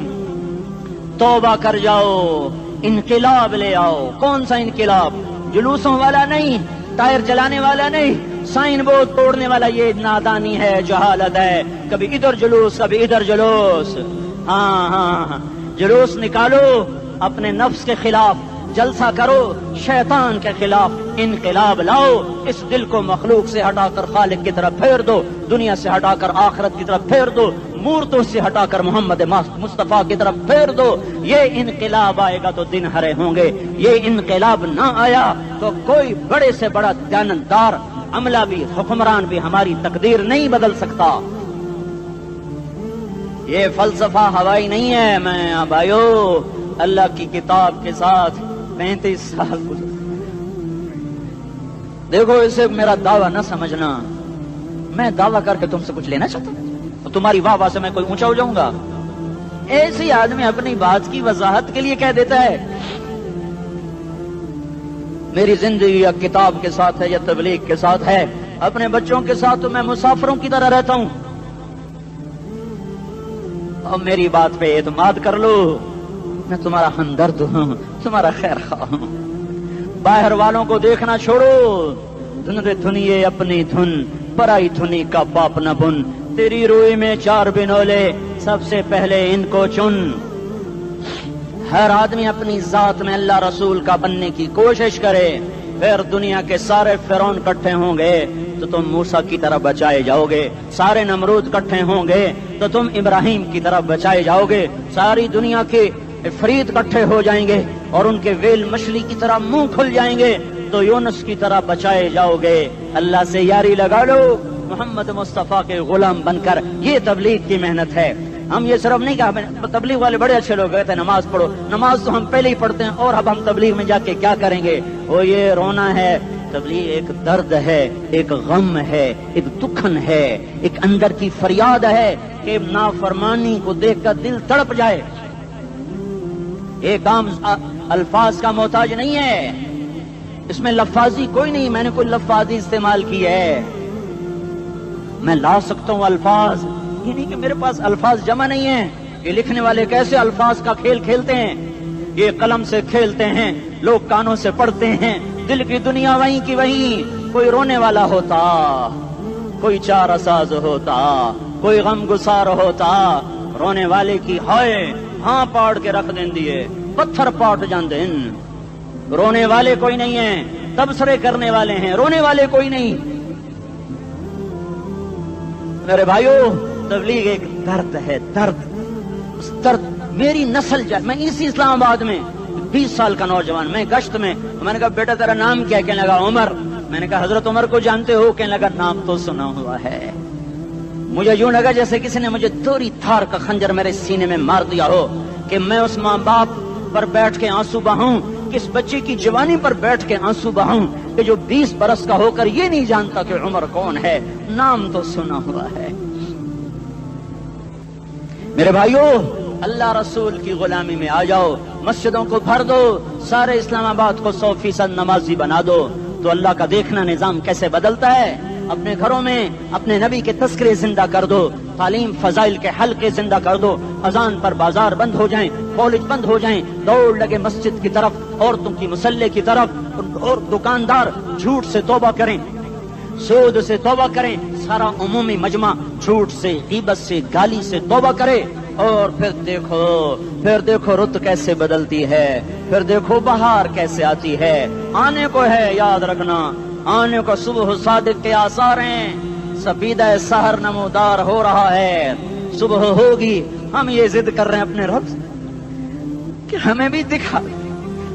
तौबा कर जाओ, इनकिलाब ले आओ। कौन सा इनकिलाब? जुलूसों वाला नहीं, टायर चलाने वाला नहीं, साइन बोर्ड तोड़ने वाला। ये नादानी है, जहालत है। कभी इधर जुलूस, कभी इधर जुलूस। हाँ, जुलूस निकालो अपने नफ्स के खिलाफ, जलसा करो शैतान के खिलाफ, इनकिलाब लाओ। इस दिल को मखलूक से हटाकर खालिक की तरफ फेर दो, दुनिया से हटाकर आखिरत की तरफ फेर दो, मूर्तों से हटाकर मोहम्मद मुस्तफा की तरफ फेर दो। ये इनकिलाब आएगा तो दिन हरे होंगे। ये इनकिलाब ना आया तो कोई बड़े से बड़ा जानदार अमला भी, हुक्मरान भी हमारी तकदीर नहीं बदल सकता। ये फलसफा हवाई नहीं है। मैं भाइयों अल्लाह की किताब के साथ 35 साल गुजरे। देखो, इसे मेरा दावा न समझना। मैं दावा करके तुमसे कुछ लेना चाहता हूं तो तुम्हारी वाह से मैं कोई ऊंचा हो जाऊंगा? ऐसे आदमी अपनी बात की वजाहत के लिए कह देता है मेरी जिंदगी या किताब के साथ है या तबलीग के साथ है। अपने बच्चों के साथ तो मैं मुसाफिरों की तरह रहता हूं। अब मेरी बात पे एतमाद कर लो, मैं तुम्हारा हमदर्द हूं, तुम्हारा खैर खा हूं। बाहर वालों को देखना छोड़ो, धुन रे धुनिए अपनी धुन, पराई धुनी का पाप न बुन। तेरी रूई में 4 बिनोले, सबसे पहले इनको चुन। हर आदमी अपनी जात में अल्लाह रसूल का बनने की कोशिश करे, फिर दुनिया के सारे फिरौन इकट्ठे होंगे तो तुम मूसा की तरह बचाए जाओगे। सारे नमरूद इकट्ठे होंगे तो तुम इब्राहिम की तरह बचाए जाओगे। सारी दुनिया के फरीद इकट्ठे हो जाएंगे और उनके वेल मछली की तरह मुंह खुल जाएंगे तो यूनुस की तरह बचाए जाओगे। अल्लाह से यारी लगा लो, मोहम्मद मुस्तफा के गुलाम बनकर। ये तबलीग की मेहनत है। हम ये सिर्फ नहीं कहा, तबलीग वाले बड़े अच्छे लोग कहते हैं नमाज पढ़ो। नमाज तो हम पहले ही पढ़ते हैं और अब हम तबलीग में जाके क्या करेंगे? वो ये रोना है। तबलीग एक दर्द है, एक गम है, एक दुखन है, एक अंदर की फरियाद है कि नाफरमानी को देखकर दिल तड़प जाए। एक आम अल्फाज का मोहताज नहीं है, इसमें लफ्फाजी कोई नहीं। मैंने कोई लफ्फाजी इस्तेमाल की है, मैं ला सकता हूँ अल्फाज। ये नहीं कि मेरे पास अल्फाज जमा नहीं है। ये लिखने वाले कैसे अल्फाज का खेल खेलते हैं, ये कलम से खेलते हैं, लोग कानों से पढ़ते हैं। दिल की दुनिया वहीं की वहीं। कोई रोने वाला होता, कोई चारासाज होता, कोई गम गुसार होता। रोने वाले की हाय हाँ पाड़ के रख दें दिए, पत्थर पाट जान देन। रोने वाले कोई नहीं है, तबसरे करने वाले हैं, रोने वाले कोई नहीं। मेरे भाइयों, तबलीग एक दर्द है, दर्द। उस दर्द मेरी नस्ल जाए। मैं इसी इस्लामाबाद में 20 साल का नौजवान, मैं गश्त में, मैंने कहा बेटा तेरा नाम क्या? कहने लगा उमर। मैंने कहा हजरत उमर को जानते हो? कहने लगा नाम तो सुना हुआ है। मुझे यूं लगा जैसे किसी ने मुझे दोरी धार का खंजर मेरे सीने में मार दिया हो कि मैं उस माँ बाप पर बैठ के आंसू बहाऊं, किस बच्चे की जवानी पर बैठ के आंसू बहाऊं कि जो 20 बरस का होकर ये नहीं जानता कि उमर कौन है। नाम तो सुना हुआ है। मेरे भाइयों, अल्लाह रसूल की गुलामी में आ जाओ, मस्जिदों को भर दो, सारे इस्लामाबाद को 100% नमाजी बना दो तो अल्लाह का देखना निजाम कैसे बदलता है। अपने घरों में अपने नबी के तस्करे जिंदा कर दो, तालीम फजाइल के हल्के जिंदा कर दो। अजान पर बाजार बंद हो जाएं, कॉलेज बंद हो जाएं, दौड़ लगे मस्जिद की तरफ, औरतों की मुसल्ले की तरफ। और दुकानदार झूठ से तौबा करें, सूद से तौबा करें। सारा उमूमी मजमा झूठ से, गीबत से, गाली से तौबा करे। और फिर देखो रुत कैसे बदलती है, फिर देखो बहार कैसे आती है। आने को है, याद रखना, आने को सुबह सादिक के आसार हैं। सफीदा सहर नमोदार हो रहा है, सुबह होगी। हम ये जिद कर रहे हैं अपने रब से कि हमें भी दिखा।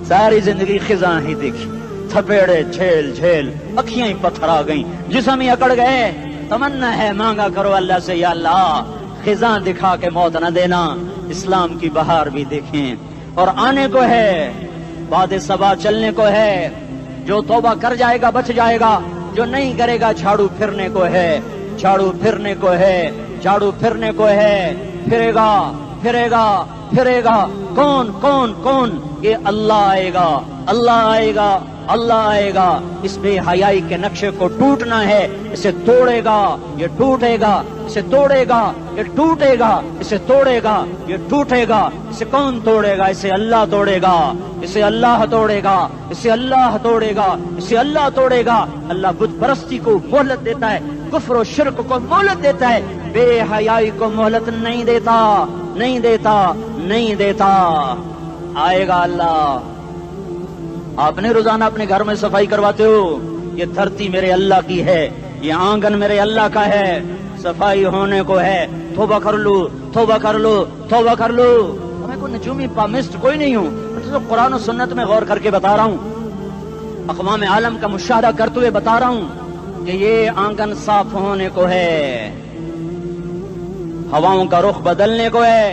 सारी जिंदगी खिजा ही दिखी, थपेड़े झेल झेल, अखियां ही पत्थर आ गई, जिस्म ही अकड़ गए। तमन्ना है मांगा करो अल्लाह से, या अल्लाह खिजा दिखा के मौत न देना, इस्लाम की बहार भी देखें। और आने को है, बाद सबा चलने को है। जो तौबा कर जाएगा बच जाएगा, जो नहीं करेगा झाड़ू फिरने को है, झाड़ू फिरने को है, झाड़ू फिरने को है। फिरेगा फिरेगा फिरेगा। कौन कौन कौन? ये अल्लाह आएगा, अल्लाह आएगा, अल्लाह आएगा। इस बेहयाई के नक्शे को टूटना है, इसे तोड़ेगा, ये टूटेगा, इसे तोड़ेगा, ये टूटेगा, इसे तोड़ेगा, ये टूटेगा। इसे कौन तोड़ेगा? इसे अल्लाह तोड़ेगा, इसे अल्लाह तोड़ेगा, इसे अल्लाह तोड़ेगा, इसे अल्लाह तोड़ेगा। अल्लाह बुत परस्ती को मोहलत देता है, कुफ्र और शिर्क को मोहलत देता है, बेहयाई को मोहलत नहीं देता, नहीं देता, नहीं देता। आएगा अल्लाह। आपने रोजाना अपने घर में सफाई करवाते हो, ये धरती मेरे अल्लाह की है, ये आंगन मेरे अल्लाह का है, सफाई होने को है, तौबा कर लो, तौबा कर लो, तौबा कर लो। मैं कोई नजूमी पामिस्ट कोई नहीं हूँ, मैं तो कुरान और सुन्नत में गौर करके बता रहा हूँ, अक़वाम आलम का मुशाहदा करते हुए बता रहा हूँ कि ये आंगन साफ होने को है, हवाओं का रुख बदलने को है,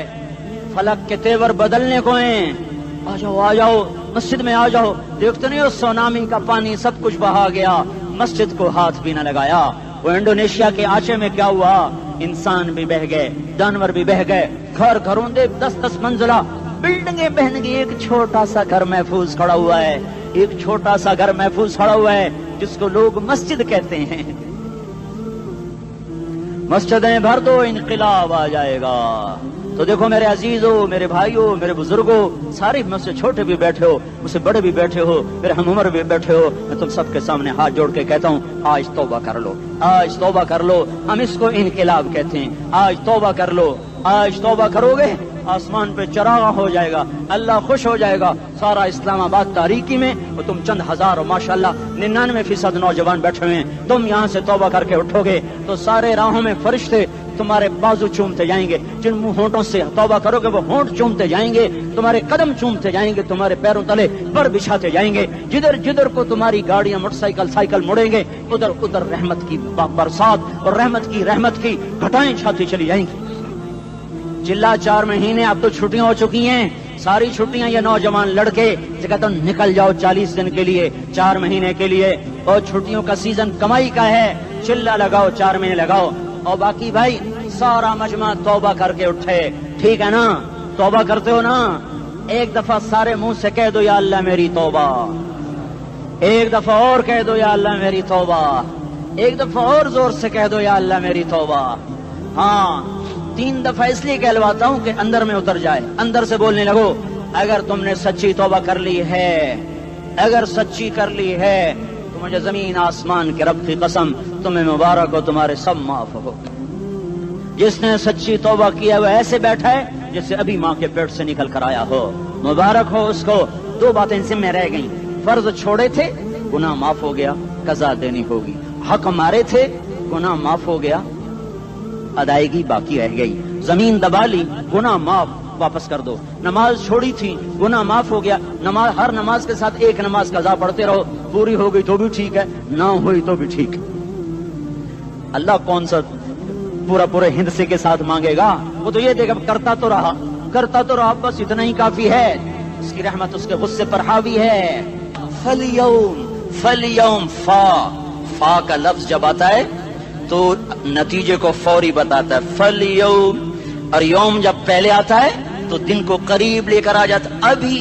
फलक के तेवर बदलने को हैं। आ जाओ, आ जाओ, मस्जिद में आ जाओ। देखते नहीं हो सुनामी का पानी सब कुछ बहा गया, मस्जिद को हाथ भी न लगाया। वो इंडोनेशिया के आचे में क्या हुआ? इंसान भी बह गए, जानवर भी बह गए, घर घरों दे 10-10 मंजिला बिल्डिंगें बहन गई। एक छोटा सा घर महफूज खड़ा हुआ है, एक छोटा सा घर महफूज खड़ा हुआ है जिसको लोग मस्जिद कहते हैं। मस्जिदें भर दो, इनकलाब आ जाएगा। तो देखो मेरे अजीजों, मेरे भाइयों, मेरे बुजुर्गों, सारे मुझसे छोटे भी बैठे हो, मुझसे बड़े भी बैठे हो, मेरे हम उम्र भी बैठे हो, मैं तुम सबके सामने हाथ जोड़ के कहता हूँ, आज तौबा कर लो, आज तौबा कर लो। हम इसको इनकलाब कहते हैं। आज तौबा कर लो, आज तौबा करोगे, आसमान पे चरागा हो जाएगा, अल्लाह खुश हो जाएगा। सारा इस्लामाबाद तारीकी में वो तुम चंद हजार, माशाल्लाह 99% नौजवान बैठे हुए हैं, तुम यहाँ से तौबा करके उठोगे तो सारे राहों में फरिश्ते तुम्हारे बाजू चूमते जाएंगे। जिन मुंह होंठों से तौबा करोगे वो होंठ चूमते जाएंगे, तुम्हारे कदम चूमते जाएंगे, तुम्हारे पैरों तले पर बिछाते जाएंगे। जिधर जिधर को तुम्हारी गाड़ियां, मोटरसाइकिल, साइकिल मुड़ेंगे, उधर उधर रहमत की बरसात और रहमत की घटाएं छाती चली जाएंगी। जिला 4 महीने अब तो छुट्टियां हो चुकी हैं, सारी छुट्टियां ये नौजवान लड़के जगह तो निकल जाओ 40 दिन के लिए, 4 महीने के लिए। और छुट्टियों का सीजन कमाई का है, चिल्ला लगाओ, 4 महीने लगाओ। और बाकी भाई सारा मजमा तौबा करके उठे, ठीक है ना? तौबा करते हो ना? एक दफा सारे मुंह से कह दो, या अल्लाह मेरी तौबा। एक दफा और कह दो, या अल्लाह मेरी तौबा। एक दफा और जोर से कह दो, या अल्लाह मेरी तौबा। हाँ, 3 दफा इसलिए कहलवाता हूं कि अंदर में उतर जाए, अंदर से बोलने लगो। अगर तुमने सच्ची तौबा कर ली है, अगर सच्ची कर ली है, तो मुझे जमीन आसमान के रब की कसम, तुम्हें मुबारक हो, तुम्हारे सब माफ हो। जिसने सच्ची तौबा किया वो ऐसे बैठा है जैसे अभी माँ के पेट से निकल कर आया हो, मुबारक हो उसको। 2 बातें जिम्मे रह गई, फर्ज छोड़े थे, गुनाह माफ हो गया, कज़ा देनी होगी। हक मारे थे, गुनाह माफ हो गया, अदायगी बाकी रह गई। जमीन दबा ली, गुनाह माफ, वापस कर दो। नमाज छोड़ी थी, गुनाह माफ हो गया, नमाज, हर नमाज के साथ एक नमाज कज़ा पढ़ते रहो, पूरी हो गई तो भी ठीक है, ना हुई तो भी ठीक। अल्लाह कौन सा पूरे हिंदसे के साथ मांगेगा? वो तो ये देगा, करता तो रहा, बस इतना ही काफी है। उसकी रहमत उसके गुस्से पर हावी है। फलियौम, फा का लफ्ज जब आता है तो नतीजे को फौरी बताता है। फलियौम, और यौम जब पहले आता है तो दिन को करीब लेकर आ जाता। अभी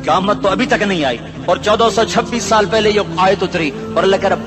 क़यामत तो अभी तक नहीं आई, और 1426 साल पहले ये आयत उतरी, और अल्लाह कह रहा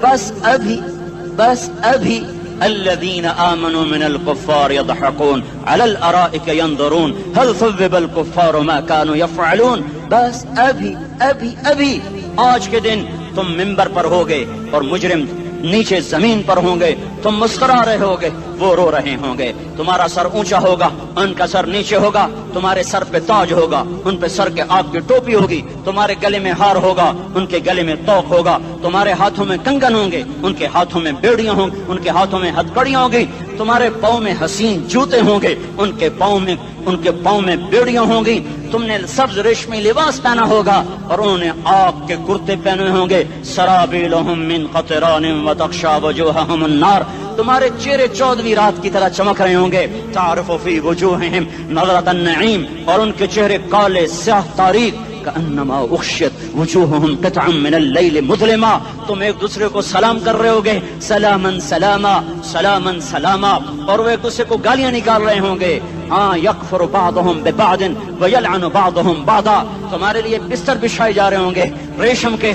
बस अभी الذين آمنوا من الكفار يضحكون على الأرائك ينظرون هل ثوب الكفار ما كانوا يفعلون। बस अभी आज के दिन तुम मिंबर पर होगे और मुजरिम नीचे जमीन पर होंगे, तुम मुस्कुरा रहे होगे, वो रो रहे होंगे। तुम्हारा सर ऊंचा होगा, उनका सर नीचे होगा, तुम्हारे सर पे ताज होगा, उन पे सर के आग की टोपी होगी, तुम्हारे गले में हार होगा, उनके गले में तोक होगा, तुम्हारे हाथों में कंगन होंगे, उनके हाथों में बेड़ियां होंगी, उनके हाथों में हथकड़ियां होंगी, तुम्हारे पाँव में हसीन जूते होंगे, उनके पाँव में बेड़ियां होंगी। तुमने सब्ज रेशमी लिबास पहना होगा और उन्होंने आग के कुर्ते पहने होंगे। सराबीलहुम मिन क़तरानिन व तग़शा वजूहहुम अन्नार। तुम्हारे चेहरे 14वीं रात की तरह चमक रहे होंगे। तारिफ़ु फ़ी वजूहिहिम नज़रतन नईम, और उनके चेहरे काले स्याह तारीक कअन्नमा उख्शियत वजूहुहुम क़ित्अम मिनल लैल मुज़लिमा, तुम एक दूसरे को सलाम कर रहे होगे, सलामन सलामा सलामन सलामा, और वो एक दूसरे को गालियां निकाल रहे होंगे। हाँ, यकफुरु बादुहुम बिबादिन व यलअनु बादुहुम बादा, तुम्हारे लिए बिस्तर बिछाए जा रहे होंगे रेशम के।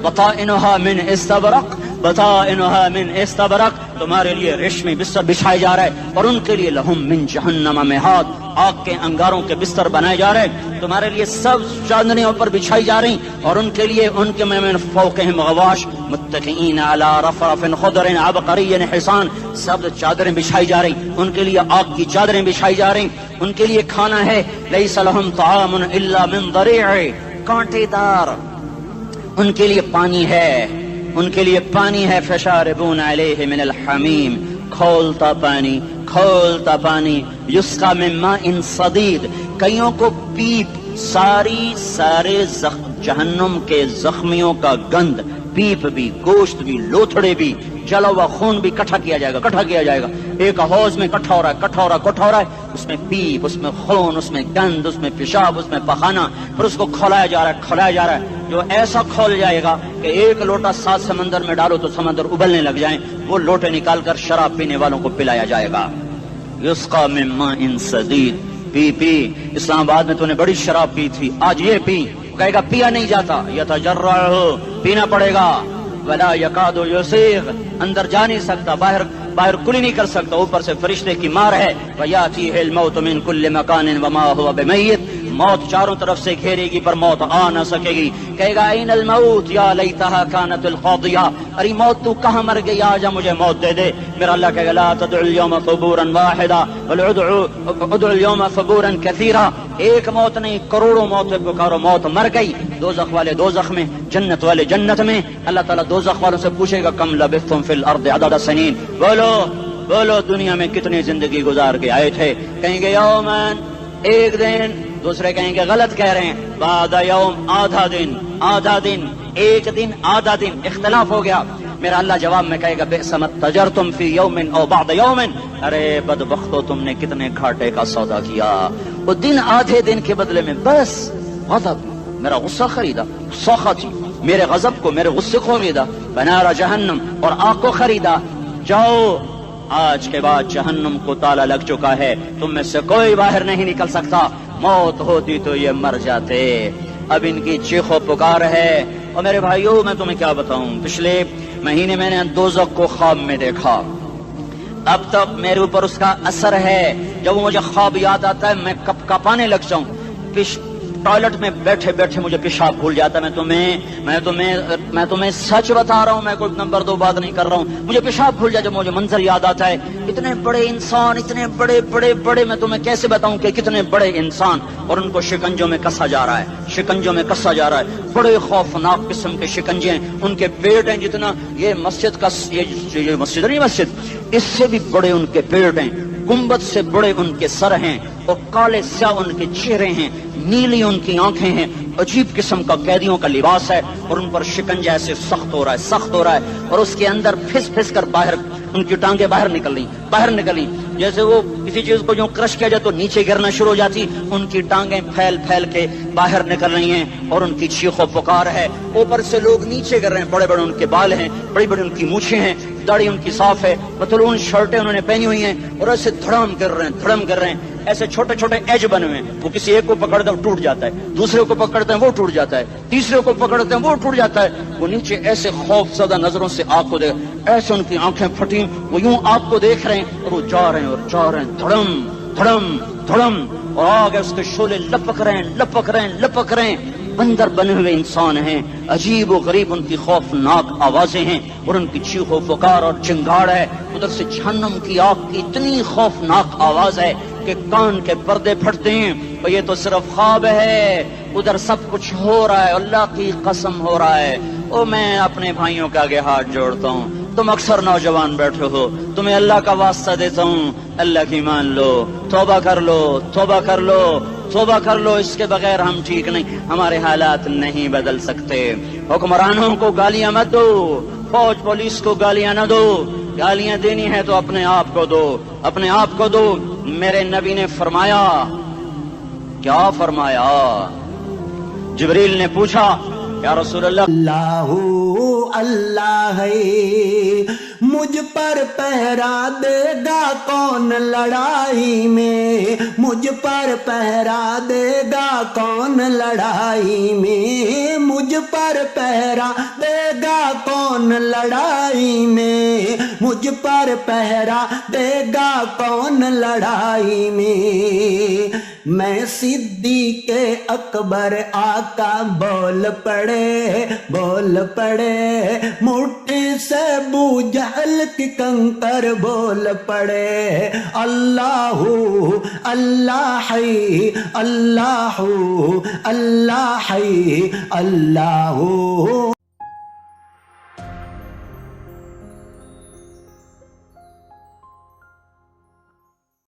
बताइनुहा मिन इस्तबरक, बताइनुहा मिन इस्तबरक, तुम्हारे लिए रेशमी बिस्तर बिछाए जा रहे हैं, और उनके लिए लहुम मिन जहन्नम मिहाद, आग के अंगारों के बिस्तर बनाए जा रहे हैं, तुम्हारे लिए सब चांदनियों पर बिछाई जा रही, और उनके लिए उनके में फौकहिम गवाश मुत्तकीन अला रफरफिन खुदरिन अबकरियन हिसान, सब चादरें बिछाई जा रही, उनके लिए आग की चादरें बिछाई जा रही, उनके लिए खाना है लैसा लहुम ताअमुन इल्ला मिन दरीअ, कांटेदार, उनके लिए पानी है, उनके लिए पानी है, फशारिबून अलैहि मिनल हमीम, खौलता पानी, खौलता पानी, युस्का मिन माइन सदीद, कईयों को पीप, सारे जहन्नुम के जख्मियों का गंध, पीप भी, गोश्त भी, लोथड़े भी, जला हुआ खून भी इकट्ठा किया जाएगा, इकट्ठा किया जाएगा, एक हौज में इकट्ठा हो रहा है, इकट्ठा हो रहा है, इकट्ठा हो रहा है, उसमें पीप, उसमें खून, उसमें गंध, उसमें पेशाब, उसमें पखाना, फिर उसको खौलाया जा रहा है, खौलाया जा रहा है, जो ऐसा खोल जाएगा कि एक लोटा 7 समंदर में डालो तो समंदर उबलने लग जाएं, वो लोटे निकालकर शराब पीने वालों को पिलाया जाएगा। युस्का मिन माइन सदीद, पी पी, इस्लामाबाद में तूने बड़ी शराब पी थी, आज ये पी, कहेगा पिया नहीं जाता, यतजर्रअहु, पीना पड़ेगा, वला यकादु युसीग, अंदर जा नहीं सकता, बाहर कुली नहीं कर सकता, ऊपर से फरिश्ते की मार है, वयातीहिल मौत मिन कुल्लि मकानिन वमा हुवा बिमय्यित, मौत चारों तरफ से घेरेगी पर मौत आ न सकेगी, कहेगा ऐनल मौत या लैतहा कानतुल क़ादिया, अरे मौत तू कहाँ मर गई, आजा मुझे मौत दे दे। मेरा अल्लाह कहेगा ला तदउल यौम क़ुबूरन वाहिदा बल उदउल यौम क़ुबूरन कसीरा, एक मौत नहीं करोड़ों मौतें पुकारो, मौत मर गई, दोज़ख वाले दोज़ख में, जन्नत वाले जन्नत में, अल्लाह ताला दोज़ख वालों से पूछेगा कम लबिथुम फिल अर्द अदद सनीन, बोलो बोलो दुनिया में कितनी जिंदगी गुजार के आए थे, कहेंगे यौमन, एक दिन, दूसरे कहेंगे गलत कह रहे हैं, बादा यौम, आधा दिन, आधा दिन, एक दिन, आधा दिन, इख्तलाफ हो गया। मेरा अल्लाह जवाब में कहेगा बिअसमत तजरतुम फी यौमिन औ बाद यौमिन, अरे बदबख्तो तुमने कितने घाटे का सौदा किया, वो दिन आधे दिन के बदले में बस गज़ब, मेरा गुस्सा खरीदा, सौखती, मेरे गज़ब को, मेरे गुस्से को खरीदा, बनारा जहन्नम, और आग को खरीदा, जाओ आज के बाद जहन्नम को ताला लग चुका है, तुम में से कोई बाहर नहीं निकल सकता, मौत होती तो ये मर जाते। अब इनकी चीखो पुकार है, और मेरे भाइयों मैं तुम्हें क्या बताऊं, पिछले महीने मैंने दोज़ख को ख्वाब में देखा, अब तक मेरे ऊपर उसका असर है, जब मुझे ख्वाब याद आता है मैं कपाने लग जाऊं, टॉयलेट में बैठे बैठे मुझे पेशाब भूल जाता है। मैं तुम्हें सच बता रहा हूँ, मैं कोई नंबर 2 बात नहीं कर रहा हूँ, मुझे पेशाब भूल जाता है, मुझे मंजर याद आता है, इतने बड़े इंसान, इतने बड़े बड़े बड़े, मैं तुम्हें कैसे बताऊं कि कितने बड़े इंसान, और उनको शिकंजों में कसा जा रहा है, शिकंजों में कसा जा रहा है, बड़े खौफनाक किस्म के शिकंजे हैं, उनके पेट हैं जितना ये मस्जिद का, ये मस्जिद नहीं, मस्जिद इससे भी बड़े उनके पेट हैं, गुंबद से बड़े उनके सर हैं, और काले स्याह उनके चेहरे हैं, नीली उनकी आंखें हैं, अजीब किस्म का कैदियों का लिबास है, और उन पर शिकंजा ऐसे सख्त हो रहा है, सख्त हो रहा है, और उसके अंदर फिस फिस कर बाहर उनकी टांगे बाहर निकली, जैसे वो किसी चीज को जो क्रश किया जाए तो नीचे गिरना शुरू हो जाती, उनकी टांगे फैल फैल के बाहर निकल रही हैं, और उनकी चीखो पुकार है, ऊपर से लोग नीचे गिर रहे हैं, बड़े बड़े उनके बाल हैं, बड़ी बड़ी उनकी मूछें हैं, दाढ़ी उनकी साफ है, पतलून शर्टें उन्होंने पहनी हुई हैं, और ऐसे धड़म गिर रहे हैं, ऐसे छोटे छोटे एज बने हुए हैं, वो किसी एक को पकड़ते हैं टूट जाता है, दूसरे को पकड़ते हैं वो टूट जाता है, तीसरे को पकड़ते हैं वो टूट जाता है, वो नीचे ऐसे खौफज़दा नजरों से आग को देख, ऐसे उनकी आंखें फटी, वो यूं आग को देख रहे हैं, और वो जा रहे हैं, धड़म धड़म धड़म, और आगे उसके शोले लपक रहे हैं, बंदर बने हुए इंसान हैं, अजीब व गरीब उनकी खौफनाक आवाजें हैं, और उनकी चीखो पुकार और चिंगाड़ है, उधर से जहन्नम की आग की इतनी खौफनाक आवाज है कि कान के पर्दे फटते हैं, और ये तो सिर्फ ख्वाब है, उधर सब कुछ हो रहा है, अल्लाह की कसम हो रहा है। ओ मैं अपने भाइयों के आगे हाथ जोड़ता हूँ, तुम अक्सर नौजवान बैठे हो, तुम्हें अल्लाह का वास्ता देता हूँ, अल्लाह की मान लो, तौबा कर लो, इसके बगैर हम ठीक नहीं, हमारे हालात नहीं बदल सकते। हुक्मरानों को गालियां मत दो, फौज पुलिस को गालियां न दो, गालियां देनी है तो अपने आप को दो। मेरे नबी ने फरमाया کیا فرمایا؟ جبریل نے پوچھا یا رسول اللہ اللہ اللہ ہے، مجھ پر پہرا دے گا کون لڑائی میں، مجھ پر پہرا دے گا کون لڑائی میں، مجھ پر پہرا دے گا کون لڑائی میں، مجھ پر پہرا دے گا کون لڑائی میں۔ میں صدیق اکبر آقا بول پڑے مٹھی سے ابو جہل کی کنکر بول پڑے، اللہ اللہ ہے اللہ اللہ ہے اللہ